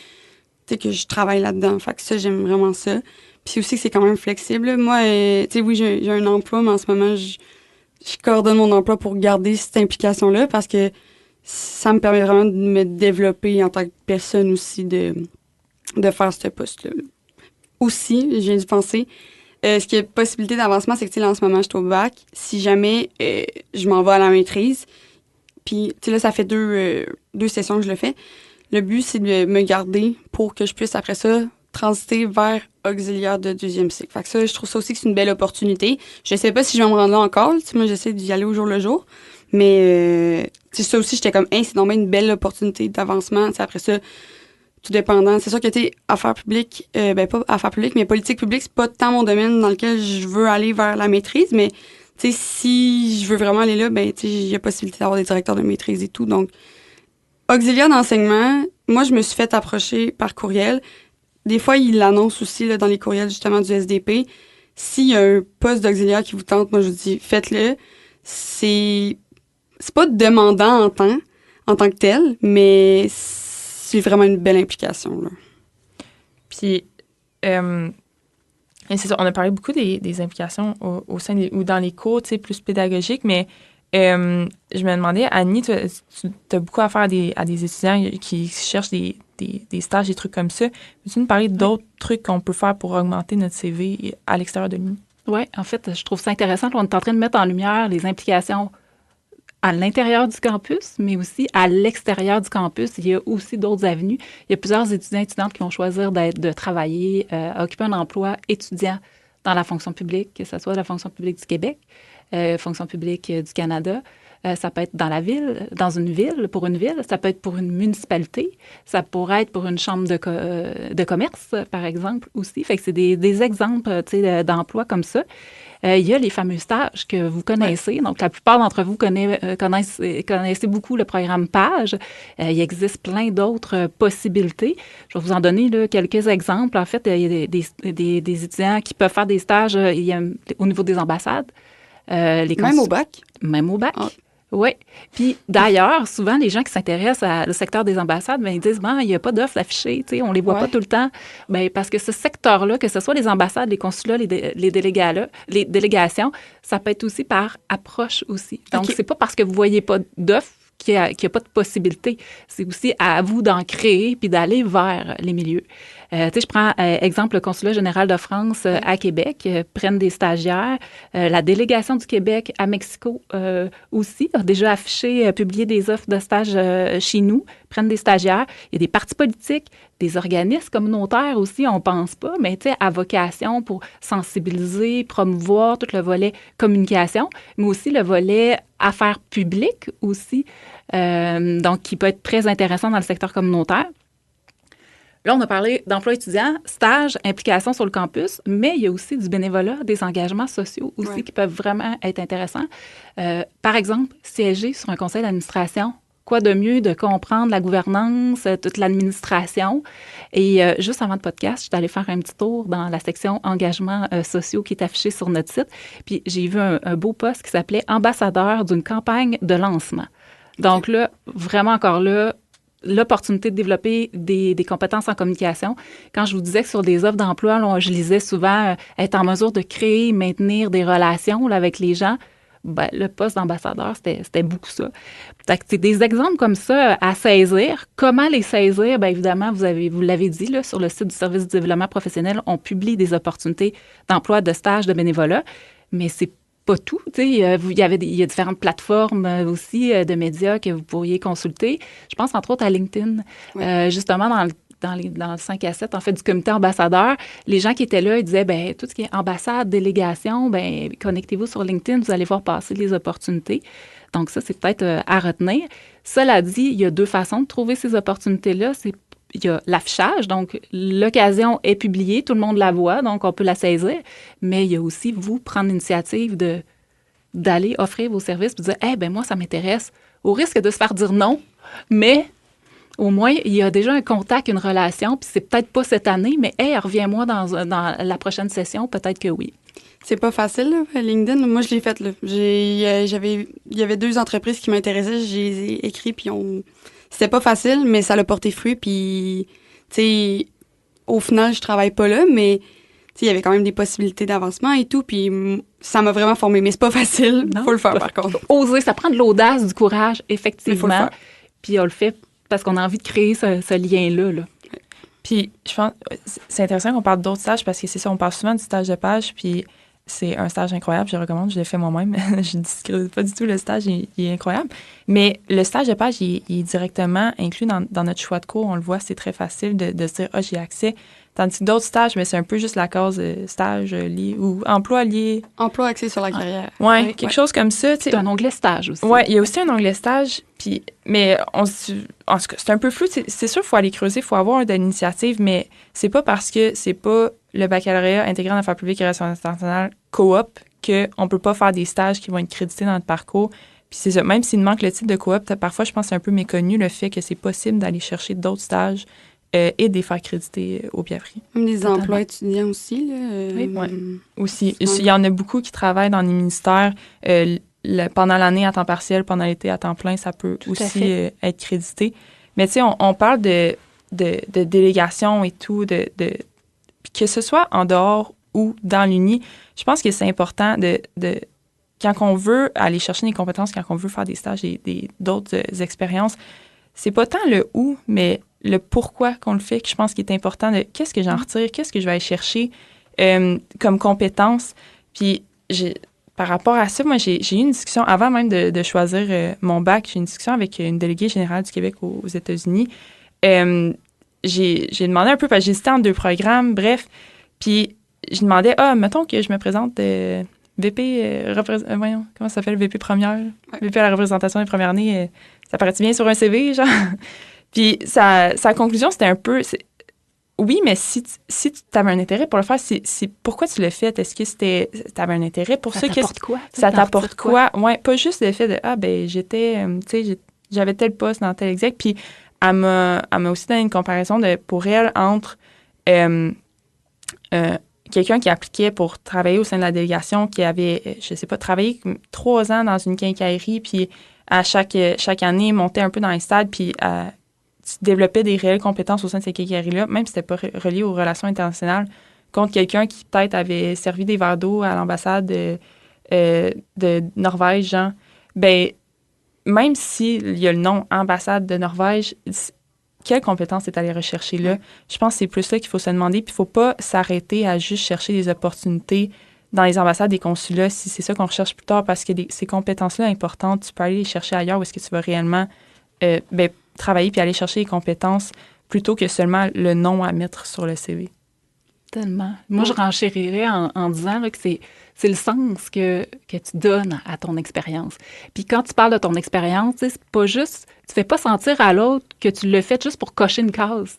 sais, que je travaille là-dedans. Fait que ça, j'aime vraiment ça. Puis aussi que c'est quand même flexible. Là. Moi, tu sais, oui, j'ai un emploi, mais en ce moment, je coordonne mon emploi pour garder cette implication-là parce que ça me permet vraiment de me développer en tant que personne aussi, de faire ce poste-là. Aussi, je viens d'y penser, ce qui est possibilité d'avancement, c'est que, tu sais, là, en ce moment, je suis au bac. Si jamais je m'en vais à la maîtrise, puis, tu sais, là, ça fait deux sessions que je le fais. Le but, c'est de me garder pour que je puisse, après ça, transiter vers auxiliaire de deuxième cycle. Fait que ça, je trouve ça aussi que c'est une belle opportunité. Je sais pas si je vais me rendre là encore. Tu sais, moi, j'essaie d'y aller au jour le jour. Mais, tu sais, ça aussi, j'étais comme, hey, c'est normalement une belle opportunité d'avancement. Tu sais, après ça, tout dépendant. C'est sûr que, tu sais, affaires publiques, ben, pas affaires publiques, mais politique publique, c'est pas tant mon domaine dans lequel je veux aller vers la maîtrise. Mais, tu sais, si je veux vraiment aller là, ben, tu sais, il y a possibilité d'avoir des directeurs de maîtrise et tout. Donc, auxiliaire d'enseignement, moi, je me suis fait approcher par courriel. Des fois, ils l'annoncent aussi là, dans les courriels, justement, du SDP. S'il y a un poste d'auxiliaire qui vous tente, moi, je vous dis, faites-le. C'est pas demandant en tant que tel, mais c'est vraiment une belle implication, là. Puis, et c'est ça, on a parlé beaucoup des implications au sein ou dans les cours, tu sais, plus pédagogiques, mais je me demandais, Annie, tu as beaucoup affaire à des étudiants qui cherchent des stages, des trucs comme ça. Peux-tu nous parler d'autres trucs qu'on peut faire pour augmenter notre CV à l'extérieur de l'Uni? Oui, en fait, je trouve ça intéressant. On est en train de mettre en lumière les implications à l'intérieur du campus, mais aussi à l'extérieur du campus. Il y a aussi d'autres avenues. Il y a plusieurs étudiants et étudiantes qui vont choisir de travailler, occuper un emploi étudiant dans la fonction publique, que ce soit la fonction publique du Québec, fonction publique du Canada. Ça peut être dans la ville, dans une ville, pour une ville. Ça peut être pour une municipalité. Ça pourrait être pour une chambre de commerce, par exemple, aussi. Fait que c'est des exemples, tu sais, d'emplois comme ça. Il y a les fameux stages que vous connaissez. Ouais. Donc, la plupart d'entre vous connaissez beaucoup le programme PAGE. Il existe plein d'autres possibilités. Je vais vous en donner là, quelques exemples. En fait, il y a des étudiants qui peuvent faire des stages au niveau des ambassades. Même au bac? Même au bac. Ah. Oui. Puis d'ailleurs, souvent, les gens qui s'intéressent au secteur des ambassades, bien, ils disent, il n'y a pas d'offres affichées, tu sais, on les voit pas tout le temps. Bien, parce que ce secteur-là, que ce soit les ambassades, les consulats, les délégations, ça peut être aussi par approche aussi. Donc, c'est pas parce que vous voyez pas d'offres qu'il y a pas de possibilité. C'est aussi à vous d'en créer puis d'aller vers les milieux. Tu sais, je prends exemple le Consulat général de France à Québec, prennent des stagiaires. La délégation du Québec à Mexico aussi a déjà affiché, publié des offres de stage chez nous, prennent des stagiaires. Il y a des partis politiques, des organismes communautaires aussi, on pense pas, mais tu sais, à vocation pour sensibiliser, promouvoir tout le volet communication, mais aussi le volet affaires publiques aussi, donc qui peut être très intéressant dans le secteur communautaire. Là, on a parlé d'emploi étudiant, stage, implication sur le campus, mais il y a aussi du bénévolat, des engagements sociaux aussi qui peuvent vraiment être intéressants. Par exemple, siéger sur un conseil d'administration. Quoi de mieux de comprendre la gouvernance, toute l'administration. Et juste avant le podcast, je suis allée faire un petit tour dans la section engagements sociaux qui est affichée sur notre site. Puis j'ai vu un beau post qui s'appelait « Ambassadeur d'une campagne de lancement ». Donc là, vraiment encore là, l'opportunité de développer des compétences en communication. Quand je vous disais que sur des offres d'emploi, là, je lisais souvent être en mesure de créer et maintenir des relations là, avec les gens. Ben, le poste d'ambassadeur, c'était beaucoup ça. C'est des exemples comme ça à saisir. Comment les saisir? Bien, évidemment, vous l'avez dit, là, sur le site du Service du développement professionnel, on publie des opportunités d'emploi, de stage, de bénévolat, mais c'est pas tout. Il y a différentes plateformes aussi de médias que vous pourriez consulter. Je pense entre autres à LinkedIn. Justement, dans le 5 à 7, en fait, du comité ambassadeur, les gens qui étaient là, ils disaient, bien, tout ce qui est ambassade, délégation, bien, connectez-vous sur LinkedIn, vous allez voir passer les opportunités. Donc ça, c'est peut-être à retenir. Cela dit, il y a 2 façons de trouver ces opportunités-là. Il y a l'affichage, donc l'occasion est publiée, tout le monde la voit, donc on peut la saisir. Mais il y a aussi, vous, prendre l'initiative d'aller offrir vos services et dire, « Eh bien, moi, ça m'intéresse », au risque de se faire dire non, mais au moins, il y a déjà un contact, une relation, puis c'est peut-être pas cette année, mais hey, reviens-moi dans la prochaine session, peut-être que oui. C'est pas facile, là, LinkedIn. Moi, je l'ai fait, là. Il y avait 2 entreprises qui m'intéressaient, je les ai écrits, puis c'était pas facile, mais ça l'a porté fruit, puis, tu sais, au final, je travaille pas là, mais, tu sais, il y avait quand même des possibilités d'avancement et tout, puis ça m'a vraiment formé, mais c'est pas facile. Non, faut le faire, par contre. Oser, ça prend de l'audace, du courage, effectivement. Faut le faire. Puis on le fait parce qu'on a envie de créer ce lien-là, là. Puis, je pense, c'est intéressant qu'on parle d'autres stages parce que c'est ça, on parle souvent du stage de page, puis c'est un stage incroyable, je le recommande, je l'ai fait moi-même. Je ne discrédite pas du tout le stage, il est incroyable. Mais le stage de page, il est directement inclus dans notre choix de cours. On le voit, c'est très facile de se dire « Ah, j'y ai accès ». Tandis que d'autres stages, mais c'est un peu juste la case stage lié ou emploi lié. Emploi axé sur la carrière. Oui, quelque chose comme ça. C'est un onglet stage aussi. Oui, il y a aussi un onglet stage. Puis, mais en tout cas, c'est un peu flou. C'est sûr qu'il faut aller creuser, il faut avoir de l'initiative, mais c'est pas parce que c'est pas le baccalauréat intégré en affaires publiques et relations internationales coop qu'on peut pas faire des stages qui vont être crédités dans notre parcours. Puis c'est ça, même s'il manque le titre de coop, parfois je pense que c'est un peu méconnu le fait que c'est possible d'aller chercher d'autres stages et de les faire créditer au Biafri. Même des emplois étudiants aussi, là. Oui, aussi. Il y en a beaucoup qui travaillent dans les ministères pendant l'année à temps partiel, pendant l'été à temps plein, ça peut Tout aussi être crédité. Mais tu sais, on parle de délégation et tout, que ce soit en dehors ou dans l'Uni, je pense que c'est important quand on veut aller chercher des compétences, quand on veut faire des stages et d'autres expériences, c'est pas tant le où, mais le pourquoi qu'on le fait, que je pense qu'il est important de qu'est-ce que j'en retire, qu'est-ce que je vais aller chercher comme compétences. Puis, par rapport à ça, moi, j'ai eu une discussion, avant même de choisir mon bac, j'ai eu une discussion avec une déléguée générale du Québec aux États-Unis. J'ai demandé un peu, parce que j'hésitais entre 2 programmes, bref. Puis, je demandais, mettons que je me présente VP, voyons, comment ça s'appelle, VP première? Ouais. VP à la représentation des premières années, ça paraît-tu bien sur un CV, genre? Puis, sa conclusion, c'était un peu, oui, mais si tu avais un intérêt pour le faire, c'est pourquoi tu l'as fait? Est-ce que tu avais un intérêt pour ça? Ça t'apporte quoi? Ça t'apporte quoi? Oui, pas juste le fait de, j'étais, tu sais, j'avais tel poste dans tel exec. Puis, elle m'a aussi donné une comparaison pour elle entre quelqu'un qui appliquait pour travailler au sein de la délégation, qui avait, je sais pas, travaillé 3 ans dans une quincaillerie, puis à chaque année, montait un peu dans les stades, puis développait des réelles compétences au sein de ces quincailleries-là, même si c'était pas relié aux relations internationales, contre quelqu'un qui peut-être avait servi des verres d'eau à l'ambassade de Norvège, genre, ben même s'il y a le nom ambassade de Norvège, quelles compétences est allé rechercher là? Je pense que c'est plus ça qu'il faut se demander. Puis il ne faut pas s'arrêter à juste chercher des opportunités dans les ambassades, des consulats, si c'est ça qu'on recherche plus tard, parce que ces compétences-là importantes, tu peux aller les chercher ailleurs où est-ce que tu vas réellement travailler puis aller chercher les compétences plutôt que seulement le nom à mettre sur le CV. Tellement. Moi, je renchérirais en disant là, que c'est le sens que tu donnes à ton expérience. Puis quand tu parles de ton expérience, c'est pas juste, tu fais pas sentir à l'autre que tu l'as fait juste pour cocher une case.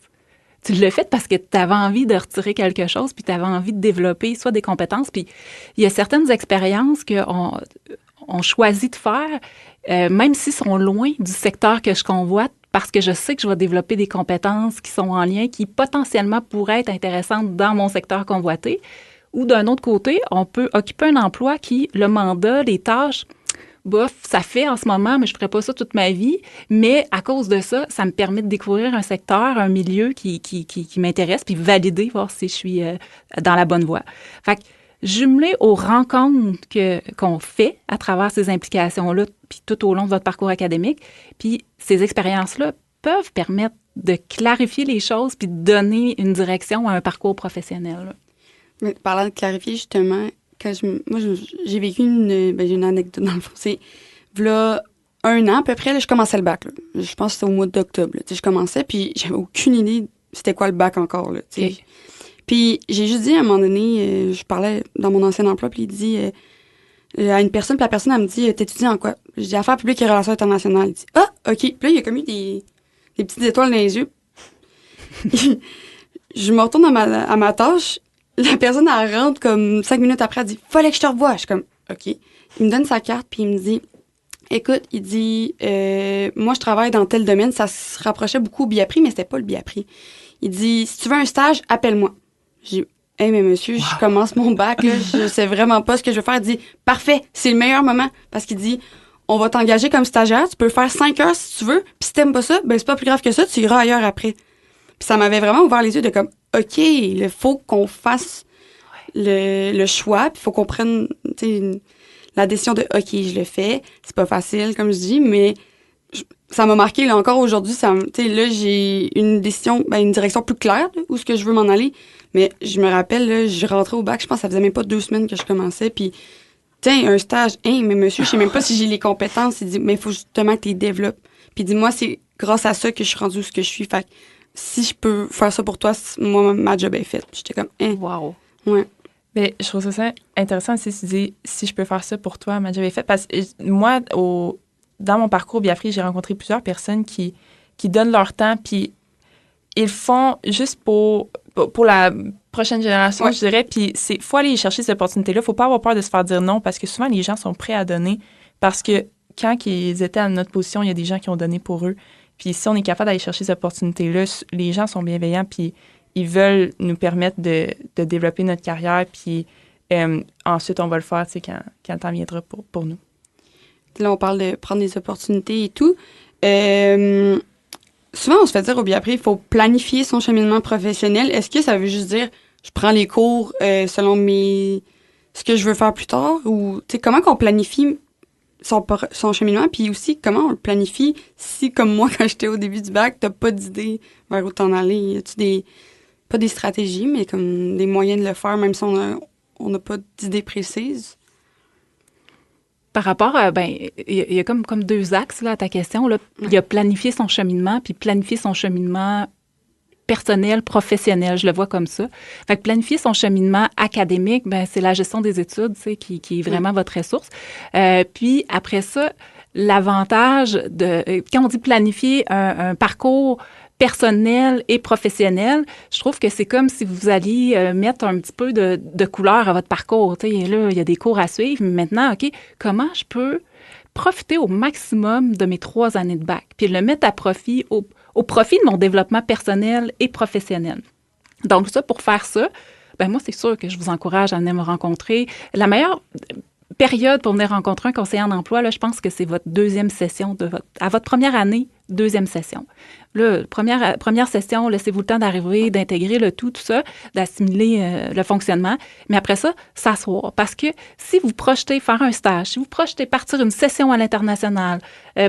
Tu l'as fait parce que tu avais envie de retirer quelque chose, puis tu avais envie de développer soit des compétences. Puis il y a certaines expériences qu'on choisit de faire, même s'ils sont loin du secteur que je convoite, parce que je sais que je vais développer des compétences qui sont en lien, qui potentiellement pourraient être intéressantes dans mon secteur convoité. Ou d'un autre côté, on peut occuper un emploi qui, le mandat, les tâches, bof, ça fait en ce moment, mais je ne ferai pas ça toute ma vie. Mais à cause de ça, ça me permet de découvrir un secteur, un milieu qui m'intéresse, puis valider, voir si je suis dans la bonne voie. Fait que jumelé aux rencontres qu'on fait à travers ces implications-là, puis tout au long de votre parcours académique, puis ces expériences-là peuvent permettre de clarifier les choses puis de donner une direction à un parcours professionnel. Là. Mais parlant de clarifier, justement, j'ai vécu une anecdote dans le fond. C'est, là, 1 an à peu près, là, je commençais le bac. Là. Je pense que c'était au mois d'octobre. Là. Je commençais, puis j'avais aucune idée c'était quoi le bac encore, là, tu sais. OK. Puis j'ai juste dit, à un moment donné, je parlais dans mon ancien emploi, puis il dit à une personne, puis la personne, elle me dit, t'étudies en quoi? Je dis, Affaires publiques et relations internationales. Il dit, ah, OK. Puis là, il a comme eu des petites étoiles dans les yeux. Je me retourne à ma tâche. La personne, elle rentre comme 5 minutes après, elle dit, fallait que je te revoie. Je suis comme, OK. Il me donne sa carte, puis il me dit, écoute, il dit, moi, je travaille dans tel domaine. Ça se rapprochait beaucoup au Biapri, mais c'était pas le Biapri. Il dit, si tu veux un stage, appelle-moi. J'ai dit, hey, mais monsieur, je commence mon bac, là, je sais vraiment pas ce que je veux faire. Il dit, parfait, c'est le meilleur moment. Parce qu'il dit, on va t'engager comme stagiaire, tu peux faire 5 heures si tu veux, puis si t'aimes pas ça, ben c'est pas plus grave que ça, tu iras ailleurs après. Puis ça m'avait vraiment ouvert les yeux de comme, OK, il faut qu'on fasse le choix, puis il faut qu'on prenne, tu sais, la décision de, OK, je le fais. C'est pas facile, comme je dis, mais ça m'a marqué, là, encore aujourd'hui. Tu sais, là, j'ai une décision, une direction plus claire, là, où est-ce que je veux m'en aller. Mais je me rappelle, là, je rentrais au bac, je pense que ça faisait même pas 2 semaines que je commençais, puis tiens, un stage, mais monsieur, je sais même pas si j'ai les compétences. Il dit, mais il faut justement que tu les développes. Puis il dit, moi, c'est grâce à ça que je suis rendue où ce que je suis. Fait que si je peux faire ça pour toi, moi, ma job est faite. J'étais comme, Wow. Ouais. Mais je trouve ça intéressant aussi, tu dis, si je peux faire ça pour toi, ma job est faite. Parce que moi, dans mon parcours Biafri, j'ai rencontré plusieurs personnes qui donnent leur temps, puis ils font juste pour la prochaine génération, je dirais. Puis il faut aller chercher cette opportunité-là. Il ne faut pas avoir peur de se faire dire non, parce que souvent, les gens sont prêts à donner. Parce que quand ils étaient à notre position, il y a des gens qui ont donné pour eux. Puis si on est capable d'aller chercher cette opportunité-là, les gens sont bienveillants, puis ils veulent nous permettre de développer notre carrière, puis ensuite, on va le faire, tu sais, quand le temps viendra pour nous. Là, on parle de prendre des opportunités et tout. Souvent, on se fait dire au Biapri, il faut planifier son cheminement professionnel. Est-ce que ça veut juste dire, je prends les cours selon ce que je veux faire plus tard? Ou, tu sais, comment qu'on planifie son cheminement? Puis aussi, comment on le planifie si, comme moi, quand j'étais au début du bac, t'as pas d'idée vers où t'en aller? Y a-tu pas des stratégies, mais comme des moyens de le faire, même si on n'a pas d'idée précise? Par rapport à, il y a comme 2 axes là, à ta question. Là. Il y a planifier son cheminement, puis planifier son cheminement personnel, professionnel, je le vois comme ça. Fait que planifier son cheminement académique, c'est la gestion des études, tu sais, qui est vraiment votre ressource. Puis après ça, l'avantage quand on dit planifier un parcours personnel et professionnel, je trouve que c'est comme si vous alliez mettre un petit peu de couleur à votre parcours. Tu sais, là, il y a des cours à suivre, mais maintenant, OK, comment je peux profiter au maximum de mes 3 années de bac, puis le mettre à profit, au profit de mon développement personnel et professionnel. Donc ça, pour faire ça, moi, c'est sûr que je vous encourage à venir me rencontrer. La meilleure période pour venir rencontrer un conseiller en emploi, là, je pense que c'est votre 2e session, à votre première année, 2e session. Là, première session, laissez-vous le temps d'arriver, d'intégrer le tout ça, d'assimiler le fonctionnement. Mais après ça, s'asseoir. Parce que si vous projetez faire un stage, si vous projetez partir une session à l'international,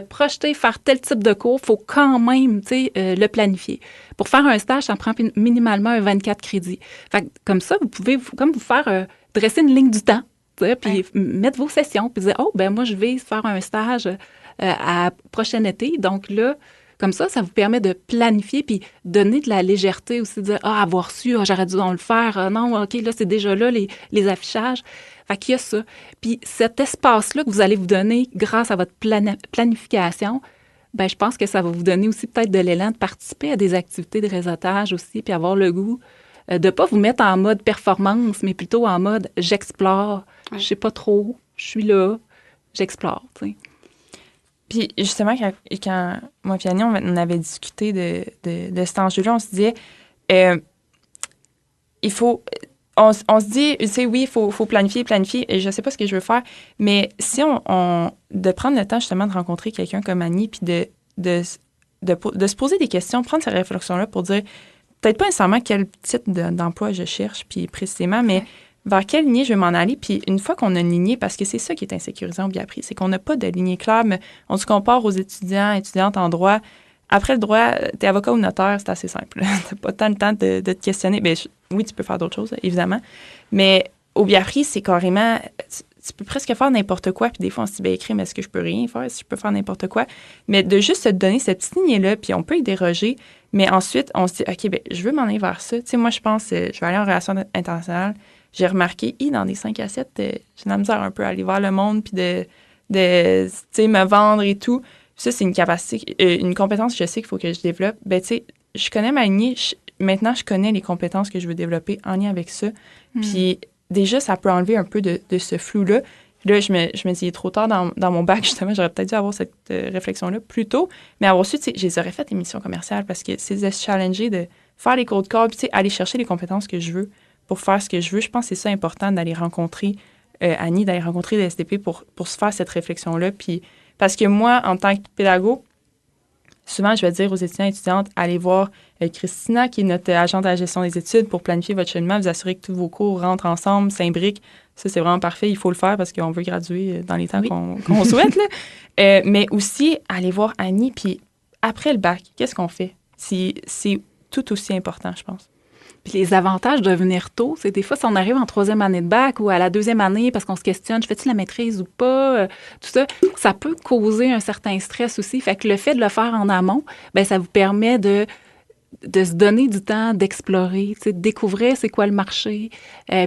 projetez faire tel type de cours, il faut quand même le planifier. Pour faire un stage, ça prend minimalement un 24 crédits. Fait que, comme ça, vous pouvez vous faire dresser une ligne du temps, puis mettre vos sessions, puis dire, moi, je vais faire un stage à prochain été. Donc là, comme ça vous permet de planifier puis donner de la légèreté aussi, de dire, avoir su, j'aurais dû le faire, non, OK, là, c'est déjà là, les affichages. Fait qu'il y a ça. Puis cet espace-là que vous allez vous donner grâce à votre planification, je pense que ça va vous donner aussi peut-être de l'élan de participer à des activités de réseautage aussi, puis avoir le goût de ne pas vous mettre en mode performance, mais plutôt en mode j'explore, je sais pas trop, je suis là, j'explore, tu sais. Puis justement, quand moi et Annie, on avait discuté de cet enjeu-là, on se disait, on se dit, tu sais, oui, il faut planifier, et je sais pas ce que je veux faire, mais si de prendre le temps justement de rencontrer quelqu'un comme Annie, puis de se poser des questions, prendre ces réflexions-là pour dire, peut-être pas nécessairement quel type d'emploi je cherche, puis précisément, mais vers quelle lignée je vais m'en aller. Puis une fois qu'on a une lignée, parce que c'est ça qui est insécurisant au Biapri, c'est qu'on n'a pas de lignée claire, mais on se compare aux étudiantes en droit. Après le droit, t'es avocat ou notaire, c'est assez simple. T'as pas tant le temps de te questionner. Oui, tu peux faire d'autres choses, évidemment. Mais au Biapri, c'est carrément... tu peux presque faire n'importe quoi. Puis des fois, on se dit, ben crime, est-ce que je peux rien faire si je peux faire n'importe quoi? Mais de juste se donner cette petite lignée-là, puis on peut y déroger. Mais ensuite, on se dit, OK, ben je veux m'en aller vers ça. Tu sais, moi, je pense, je vais aller en relation internationale. J'ai remarqué, dans des 5 à 7, j'ai de la misère un peu à aller voir le monde, puis de tu sais, me vendre et tout. Ça, c'est une capacité, une compétence que je sais qu'il faut que je développe. Ben, tu sais, je connais ma lignée. Maintenant, je connais les compétences que je veux développer en lien avec ça. Puis déjà, ça peut enlever un peu de ce flou-là. Là, je me dis, il est trop tard dans mon bac, justement. J'aurais peut-être dû avoir cette réflexion-là plus tôt. Mais avoir su, tu sais, je les aurais fait des missions commerciales parce que c'est de se challenger, de faire les cold calls, puis tu sais, aller chercher les compétences que je veux pour faire ce que je veux. Je pense que c'est ça important d'aller rencontrer Annie, d'aller rencontrer le SDP pour se faire cette réflexion-là. Puis, parce que moi, en tant que pédagogue, souvent, je vais dire aux étudiants et étudiantes, allez voir Christina, qui est notre agente à la gestion des études, pour planifier votre cheminement, vous assurer que tous vos cours rentrent ensemble, s'imbriquent. Ça, c'est vraiment parfait. Il faut le faire parce qu'on veut graduer dans les temps qu'on souhaite. Là. Mais aussi, aller voir Annie, puis après le bac, qu'est-ce qu'on fait? C'est tout aussi important, je pense. Puis les avantages de venir tôt, c'est des fois, si on arrive en 3e année de bac ou à la 2e année parce qu'on se questionne, je fais-tu la maîtrise ou pas, tout ça, ça peut causer un certain stress aussi. Fait que le fait de le faire en amont, bien, ça vous permet de se donner du temps d'explorer, de découvrir c'est quoi le marché.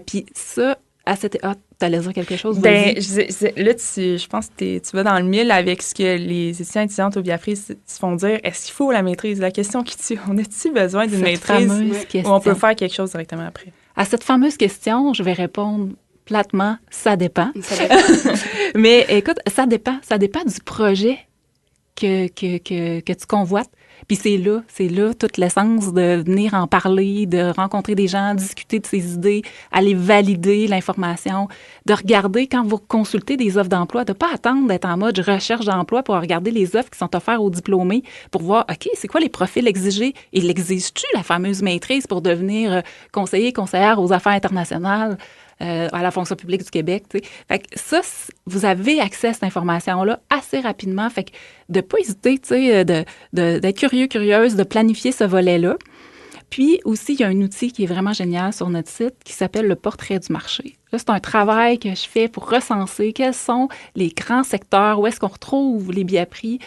Puis ça, à cette... Ah, t'allais dire quelque chose? Ben, là, je pense que tu vas dans le mille avec ce que les étudiants et étudiantes au Biafri se font dire. Est-ce qu'il faut la maîtrise? La question qui tue, on a-t-il besoin d'une maîtrise ou on peut faire quelque chose directement après? À cette fameuse question, je vais répondre platement, ça dépend. Mais écoute, ça dépend du projet que tu convoites. Puis c'est là toute l'essence de venir en parler, de rencontrer des gens, discuter de ses idées, aller valider l'information, de regarder quand vous consultez des offres d'emploi, de ne pas attendre d'être en mode recherche d'emploi pour regarder les offres qui sont offertes aux diplômés pour voir, OK, c'est quoi les profils exigés? Et l'exige-tu, la fameuse maîtrise pour devenir conseillère aux affaires internationales? À la fonction publique du Québec, tu sais. Fait que ça, vous avez accès à cette information-là assez rapidement. Fait que de ne pas hésiter, tu sais, d'être curieuse, de planifier ce volet-là. Puis aussi, il y a un outil qui est vraiment génial sur notre site qui s'appelle le portrait du marché. Là, c'est un travail que je fais pour recenser quels sont les grands secteurs, où est-ce qu'on retrouve les biapris,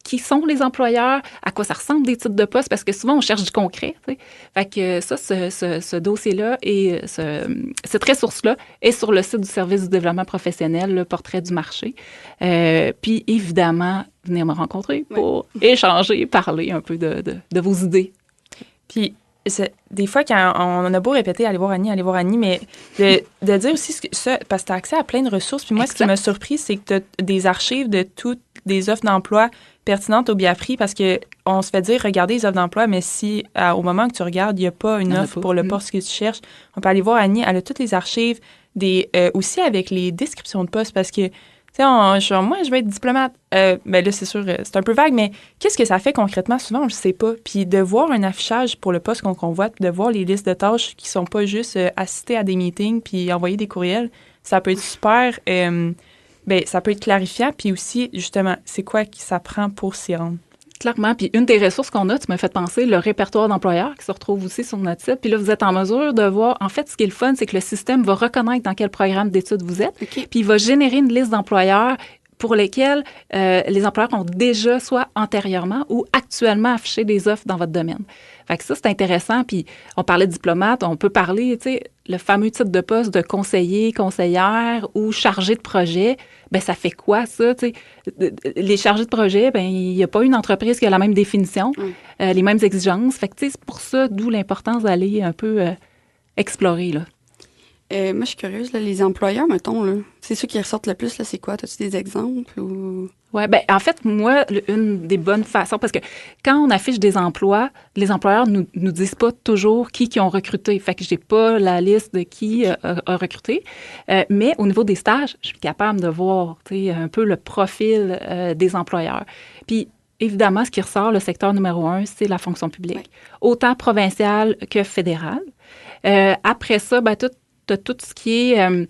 qui sont les employeurs, à quoi ça ressemble des titres de poste, parce que souvent, on cherche du concret. Tu sais. Fait que ça, ce dossier-là et cette ressource-là est sur le site du service du développement professionnel, le portrait du marché. Puis, évidemment, venir me rencontrer pour échanger, parler un peu de vos idées. Puis, des fois, quand on a beau répéter « allez voir Annie », mais de dire aussi ça, parce que tu as accès à plein de ressources. Puis moi, ce qui m'a surpris, c'est que tu as des archives de toutes des offres d'emploi pertinentes au Biafri, parce qu'on se fait dire « regardez les offres d'emploi », mais si au moment que tu regardes, il n'y a pas une offre pour le poste que tu cherches, on peut aller voir Annie. Elle a toutes les archives, aussi avec les descriptions de postes, parce que tu sais, moi, je vais être diplomate. Ben là, c'est sûr, c'est un peu vague, mais qu'est-ce que ça fait concrètement? Souvent, on ne le sait pas. Puis de voir un affichage pour le poste qu'on convoite, de voir les listes de tâches qui ne sont pas juste assister à des meetings puis envoyer des courriels, ça peut être super... ça peut être clarifiant. Puis aussi, justement, c'est quoi que ça prend pour s'y rendre? Clairement. Puis une des ressources qu'on a, tu m'as fait penser, le répertoire d'employeurs qui se retrouve aussi sur notre site. Puis là, vous êtes en mesure de voir, en fait, ce qui est le fun, c'est que le système va reconnaître dans quel programme d'études vous êtes. Okay. Puis il va générer une liste d'employeurs pour lesquels les employeurs ont déjà soit antérieurement ou actuellement affiché des offres dans votre domaine. Fait que ça, c'est intéressant. Puis on parlait de diplomate, on peut parler, tu sais, le fameux titre de poste de conseiller, conseillère ou chargé de projet. Bien, ça fait quoi, ça? Tu sais, les chargés de projet, bien, il n'y a pas une entreprise qui a la même définition, les mêmes exigences. Fait que, tu sais, c'est pour ça, d'où l'importance d'aller un peu explorer, là. Moi, je suis curieuse, là, les employeurs, mettons, là, c'est ceux qui ressortent le plus, là, c'est quoi? As-tu des exemples? Ou... Oui, bien, en fait, moi, une des bonnes façons, parce que quand on affiche des emplois, les employeurs nous disent pas toujours qui ont recruté. Fait que j'ai pas la liste de qui a recruté. Mais au niveau des stages, je suis capable de voir, tu sais, un peu le profil des employeurs. Puis, évidemment, ce qui ressort, le secteur numéro 1, c'est la fonction publique, autant provinciale que fédérale. Après ça, bien, tout ce qui est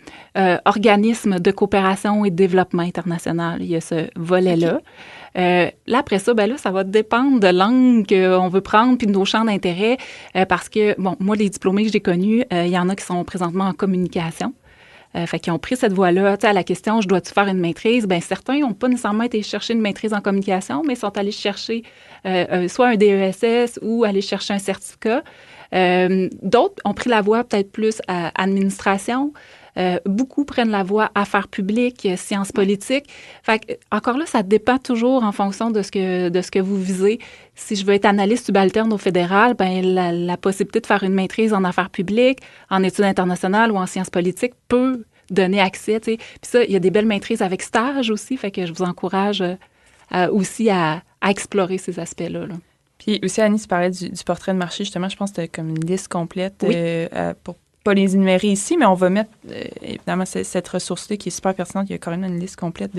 organisme de coopération et de développement international. Il y a ce volet-là. Okay. Là, après ça, ben là, ça va dépendre de l'angle qu'on veut prendre puis de nos champs d'intérêt parce que, bon, moi, les diplômés que j'ai connus, il y en a qui sont présentement en communication. Fait qu'ils ont pris cette voie-là. Tu sais, à la question « Je dois-tu faire une maîtrise? » Bien, certains n'ont pas nécessairement été chercher une maîtrise en communication, mais sont allés chercher soit un DESS ou aller chercher un certificat. D'autres ont pris la voie peut-être plus à administration. Beaucoup prennent la voie affaires publiques, sciences politiques. Fait que, encore là, ça dépend toujours en fonction de ce que vous visez. Si je veux être analyste subalterne au fédéral, ben la possibilité de faire une maîtrise en affaires publiques, en études internationales ou en sciences politiques peut donner accès. Puis ça, il y a des belles maîtrises avec stage aussi, fait que je vous encourage aussi à explorer ces aspects-là. Là. Puis aussi, Annie, tu parlais du portrait de marché. Justement, je pense que tu as comme une liste complète oui. Pour pas les énumérer ici, mais on va mettre, évidemment, cette ressource-là qui est super pertinente. Il y a quand même une liste complète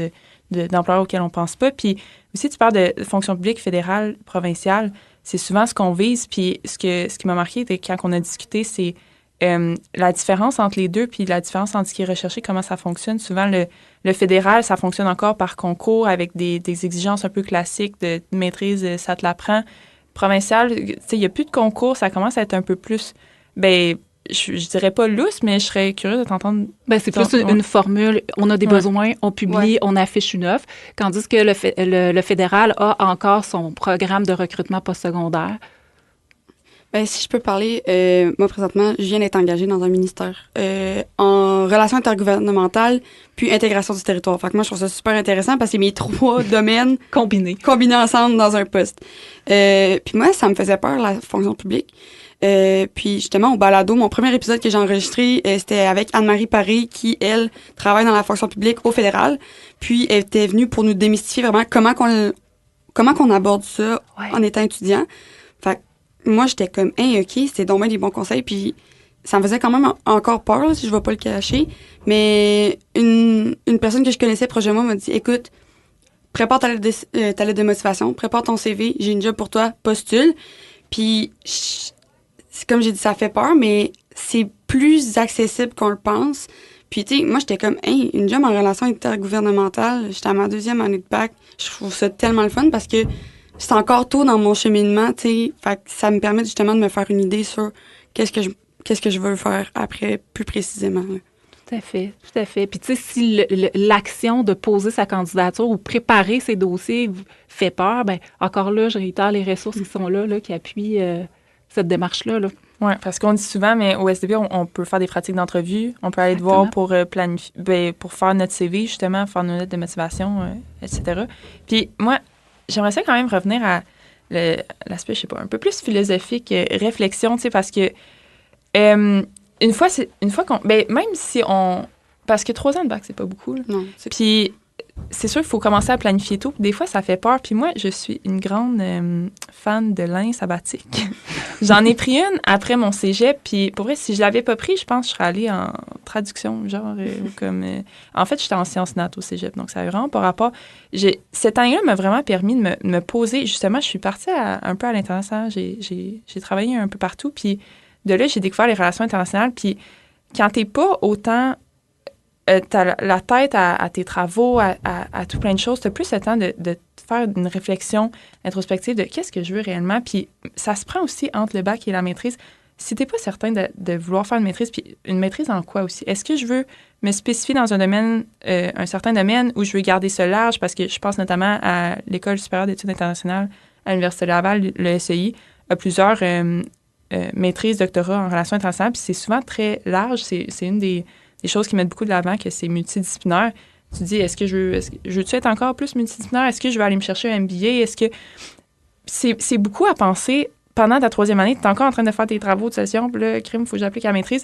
d'employeurs auxquels on ne pense pas. Puis aussi, tu parles de fonction publique fédérale, provinciale. C'est souvent ce qu'on vise. Puis ce qui m'a marqué quand on a discuté, c'est la différence entre les deux, puis la différence entre ce qui est recherché, comment ça fonctionne. Souvent, le fédéral, ça fonctionne encore par concours avec des exigences un peu classiques de maîtrise, ça te l'apprend. Provincial, tu sais, il n'y a plus de concours, ça commence à être un peu plus, je dirais pas lousse, mais je serais curieuse de t'entendre. Ben, c'est plus une formule. On a des besoins, on publie, on affiche une offre. Tandis que le fédéral a encore son programme de recrutement postsecondaire. Ben, si je peux parler, moi, présentement, je viens d'être engagée dans un ministère en relations intergouvernementales puis intégration du territoire. Fait que moi, je trouve ça super intéressant parce que c'est mes 3 domaines combinés ensemble dans un poste. Puis moi, ça me faisait peur, la fonction publique. Puis justement, au balado, mon premier épisode que j'ai enregistré, c'était avec Anne-Marie Paré, qui, elle, travaille dans la fonction publique au fédéral. Puis elle était venue pour nous démystifier vraiment comment qu'on aborde ça en étant étudiant. Fait que moi, j'étais comme, hey, OK, c'était donc bien des bons conseils. Puis ça me faisait quand même encore peur, là, si je ne vais pas le cacher. Mais une personne que je connaissais proche de moi m'a dit, écoute, prépare ta lettre de motivation, prépare ton CV, j'ai une job pour toi, postule. Puis c'est comme j'ai dit, ça fait peur, mais c'est plus accessible qu'on le pense. Puis, tu sais, moi, j'étais comme, hey, une job en relation intergouvernementale, j'étais à ma 2e année de bac. Je trouve ça tellement le fun parce que c'est encore tôt dans mon cheminement, tu sais. Fait que ça me permet justement de me faire une idée sur qu'est-ce que je veux faire après, plus précisément. Là. Tout à fait. Puis, tu sais, si l'action de poser sa candidature ou préparer ses dossiers fait peur, bien, encore là, je réitère les ressources qui sont là qui appuient cette démarche-là. Là. Oui, parce qu'on dit souvent, mais au SDB, on peut faire des pratiques d'entrevue, on peut aller te voir pour planifier, pour faire notre CV, justement, faire nos lettres de motivation, etc. Puis moi, j'aimerais ça quand même revenir à l'aspect, je sais pas, un peu plus philosophique, réflexion, tu sais, parce que une fois qu'on... même si on... Parce que 3 ans de bac, c'est pas beaucoup. Là. Non. Puis c'est sûr qu'il faut commencer à planifier tôt. Des fois, ça fait peur. Puis moi, je suis une grande fan de l'année sabbatique. J'en ai pris une après mon cégep. Puis pour vrai, si je l'avais pas pris, je pense que je serais allée en traduction, genre comme... En fait, j'étais en sciences nat au cégep, donc ça avait vraiment pas rapport. Cette année-là m'a vraiment permis de me poser. Justement, je suis partie un peu à l'international. J'ai travaillé un peu partout. Puis de là, j'ai découvert les relations internationales. Puis quand t'es pas autant... t'as la tête à tes travaux, à tout plein de choses. T'as plus le temps de faire une réflexion introspective de qu'est-ce que je veux réellement. Puis ça se prend aussi entre le bac et la maîtrise. Si t'es pas certain de vouloir faire une maîtrise, puis une maîtrise en quoi aussi? Est-ce que je veux me spécifier dans un domaine, un certain domaine, ou je veux garder ça large? Parce que je pense notamment à l'École supérieure d'études internationales à l'Université Laval, le SEI, a plusieurs maîtrises, doctorats en relations internationales, puis c'est souvent très large. C'est une des choses qui mettent beaucoup de l'avant, que c'est multidisciplinaire. Tu te dis, est-ce que je veux-tu être encore plus multidisciplinaire? Est-ce que je vais aller me chercher un MBA? Est-ce que... C'est beaucoup à penser. Pendant ta 3e année, tu es encore en train de faire tes travaux de session, puis là, crime, il faut que j'applique à la maîtrise.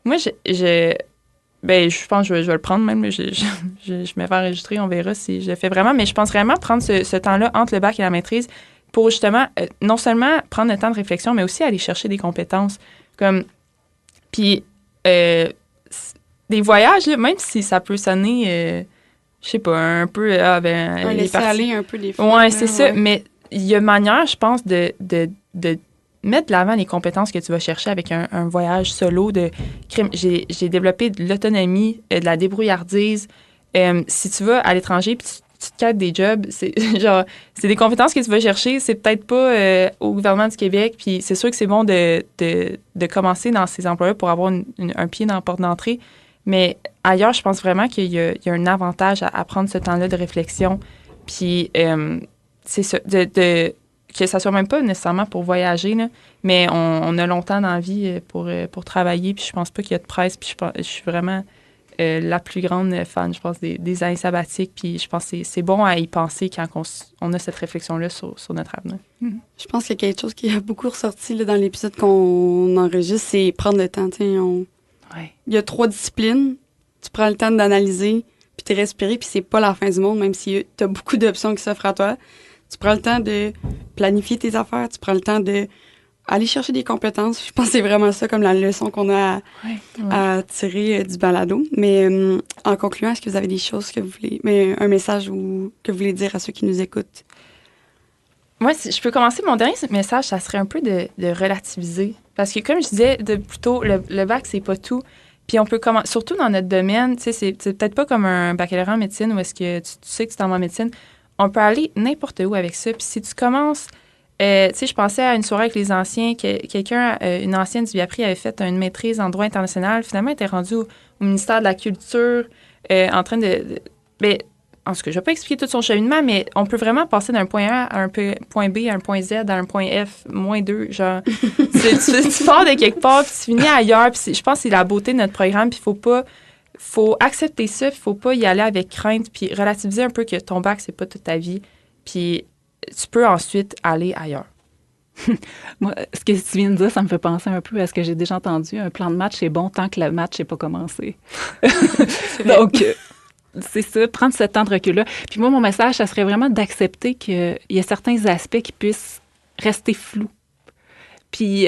Moi, je pense que je vais le prendre même. Je me fais enregistrer, on verra si je le fais vraiment. Mais je pense vraiment prendre ce temps-là entre le bac et la maîtrise pour justement, non seulement prendre le temps de réflexion, mais aussi aller chercher des compétences. Puis... des voyages, là, même si ça peut sonner, je sais pas, un peu... laisser aller un peu des fois. Ouais, c'est ça. Mais il y a manière, je pense, de mettre de l'avant les compétences que tu vas chercher avec un voyage solo. J'ai développé de l'autonomie, de la débrouillardise. Si tu vas à l'étranger puis tu te cadres des jobs, c'est des compétences que tu vas chercher. C'est peut-être pas au gouvernement du Québec. Puis c'est sûr que c'est bon de commencer dans ces emplois-là pour avoir un pied dans la porte d'entrée. Mais ailleurs, je pense vraiment qu'il y a un avantage à prendre ce temps-là de réflexion. Puis, c'est ça, que ça soit même pas nécessairement pour voyager, là, mais on a longtemps dans la vie pour travailler, puis je pense pas qu'il y a de presse, puis je suis vraiment la plus grande fan, je pense, des années sabbatiques, puis je pense que c'est bon à y penser quand on a cette réflexion-là sur notre avenir. Je pense qu'il y a quelque chose qui a beaucoup ressorti là, dans l'épisode qu'on enregistre, c'est prendre le temps. Ouais. Il y a 3 disciplines, tu prends le temps d'analyser, puis de respirer, puis c'est pas la fin du monde, même si tu as beaucoup d'options qui s'offrent à toi. Tu prends le temps de planifier tes affaires, tu prends le temps de aller chercher des compétences. Je pense que c'est vraiment ça comme la leçon qu'on a à tirer du balado. Mais en concluant, est-ce que vous avez des choses que vous voulez, un message que vous voulez dire à ceux qui nous écoutent? Moi, si je peux commencer, mon dernier message, ça serait un peu de relativiser. Parce que comme je disais plus tôt, le bac, c'est pas tout. Puis on peut commencer, surtout dans notre domaine, tu sais, c'est peut-être pas comme un baccalauréat en médecine où est-ce que tu sais que tu t'en vas en médecine. On peut aller n'importe où avec ça. Puis si tu commences, tu sais, je pensais à une soirée avec les anciens, quelqu'un, une ancienne du Biapri avait fait une maîtrise en droit international. Finalement, elle était rendue au ministère de la Culture en train de en tout cas, je ne vais pas expliquer tout son cheminement, mais on peut vraiment passer d'un point A à un point B, à un point Z, à un point F, -2. Genre, tu pars de quelque part, puis tu finis ailleurs. Puis je pense que c'est la beauté de notre programme, puis faut accepter ça, il faut pas y aller avec crainte, puis relativiser un peu que ton bac, c'est pas toute ta vie, puis tu peux ensuite aller ailleurs. Moi, ce que tu viens de dire, ça me fait penser un peu à ce que j'ai déjà entendu. Un plan de match, c'est bon tant que le match n'est pas commencé. Donc, c'est ça, prendre ce temps de recul-là. Puis moi, mon message, ça serait vraiment d'accepter qu'il y a certains aspects qui puissent rester flous. Puis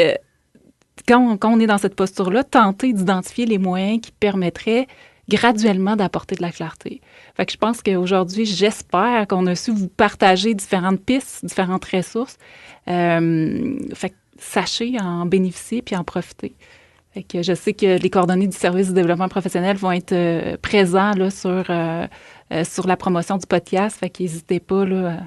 quand on est dans cette posture-là, tenter d'identifier les moyens qui permettraient graduellement d'apporter de la clarté. Fait que je pense qu'aujourd'hui, j'espère qu'on a su vous partager différentes pistes, différentes ressources. Fait que sachez en bénéficier puis en profiter. Fait que je sais que les coordonnées du service du développement professionnel vont être présents là, sur la promotion du podcast. Fait qu'n'hésitez pas là,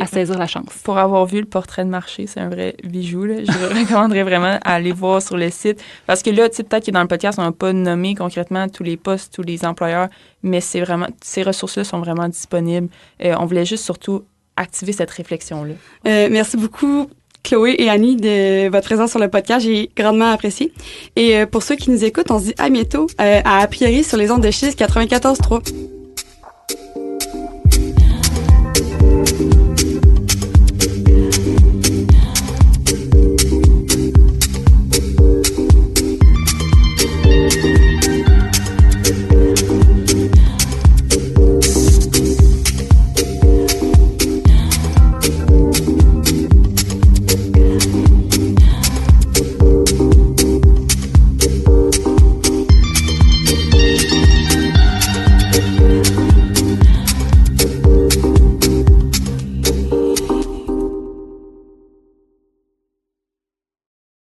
à saisir la chance. Pour avoir vu le portrait de marché, c'est un vrai bijou. Là. Je vous recommanderais vraiment à aller voir sur le site. Parce que là, peut-être que dans le podcast, on n'a pas nommé concrètement tous les postes, tous les employeurs, mais c'est vraiment, ces ressources-là sont vraiment disponibles. On voulait juste surtout activer cette réflexion-là. Merci beaucoup, Chloé et Annie, de votre présence sur le podcast. J'ai grandement apprécié. Et pour ceux qui nous écoutent, on se dit à bientôt à priori sur les ondes de Chiz 94.3.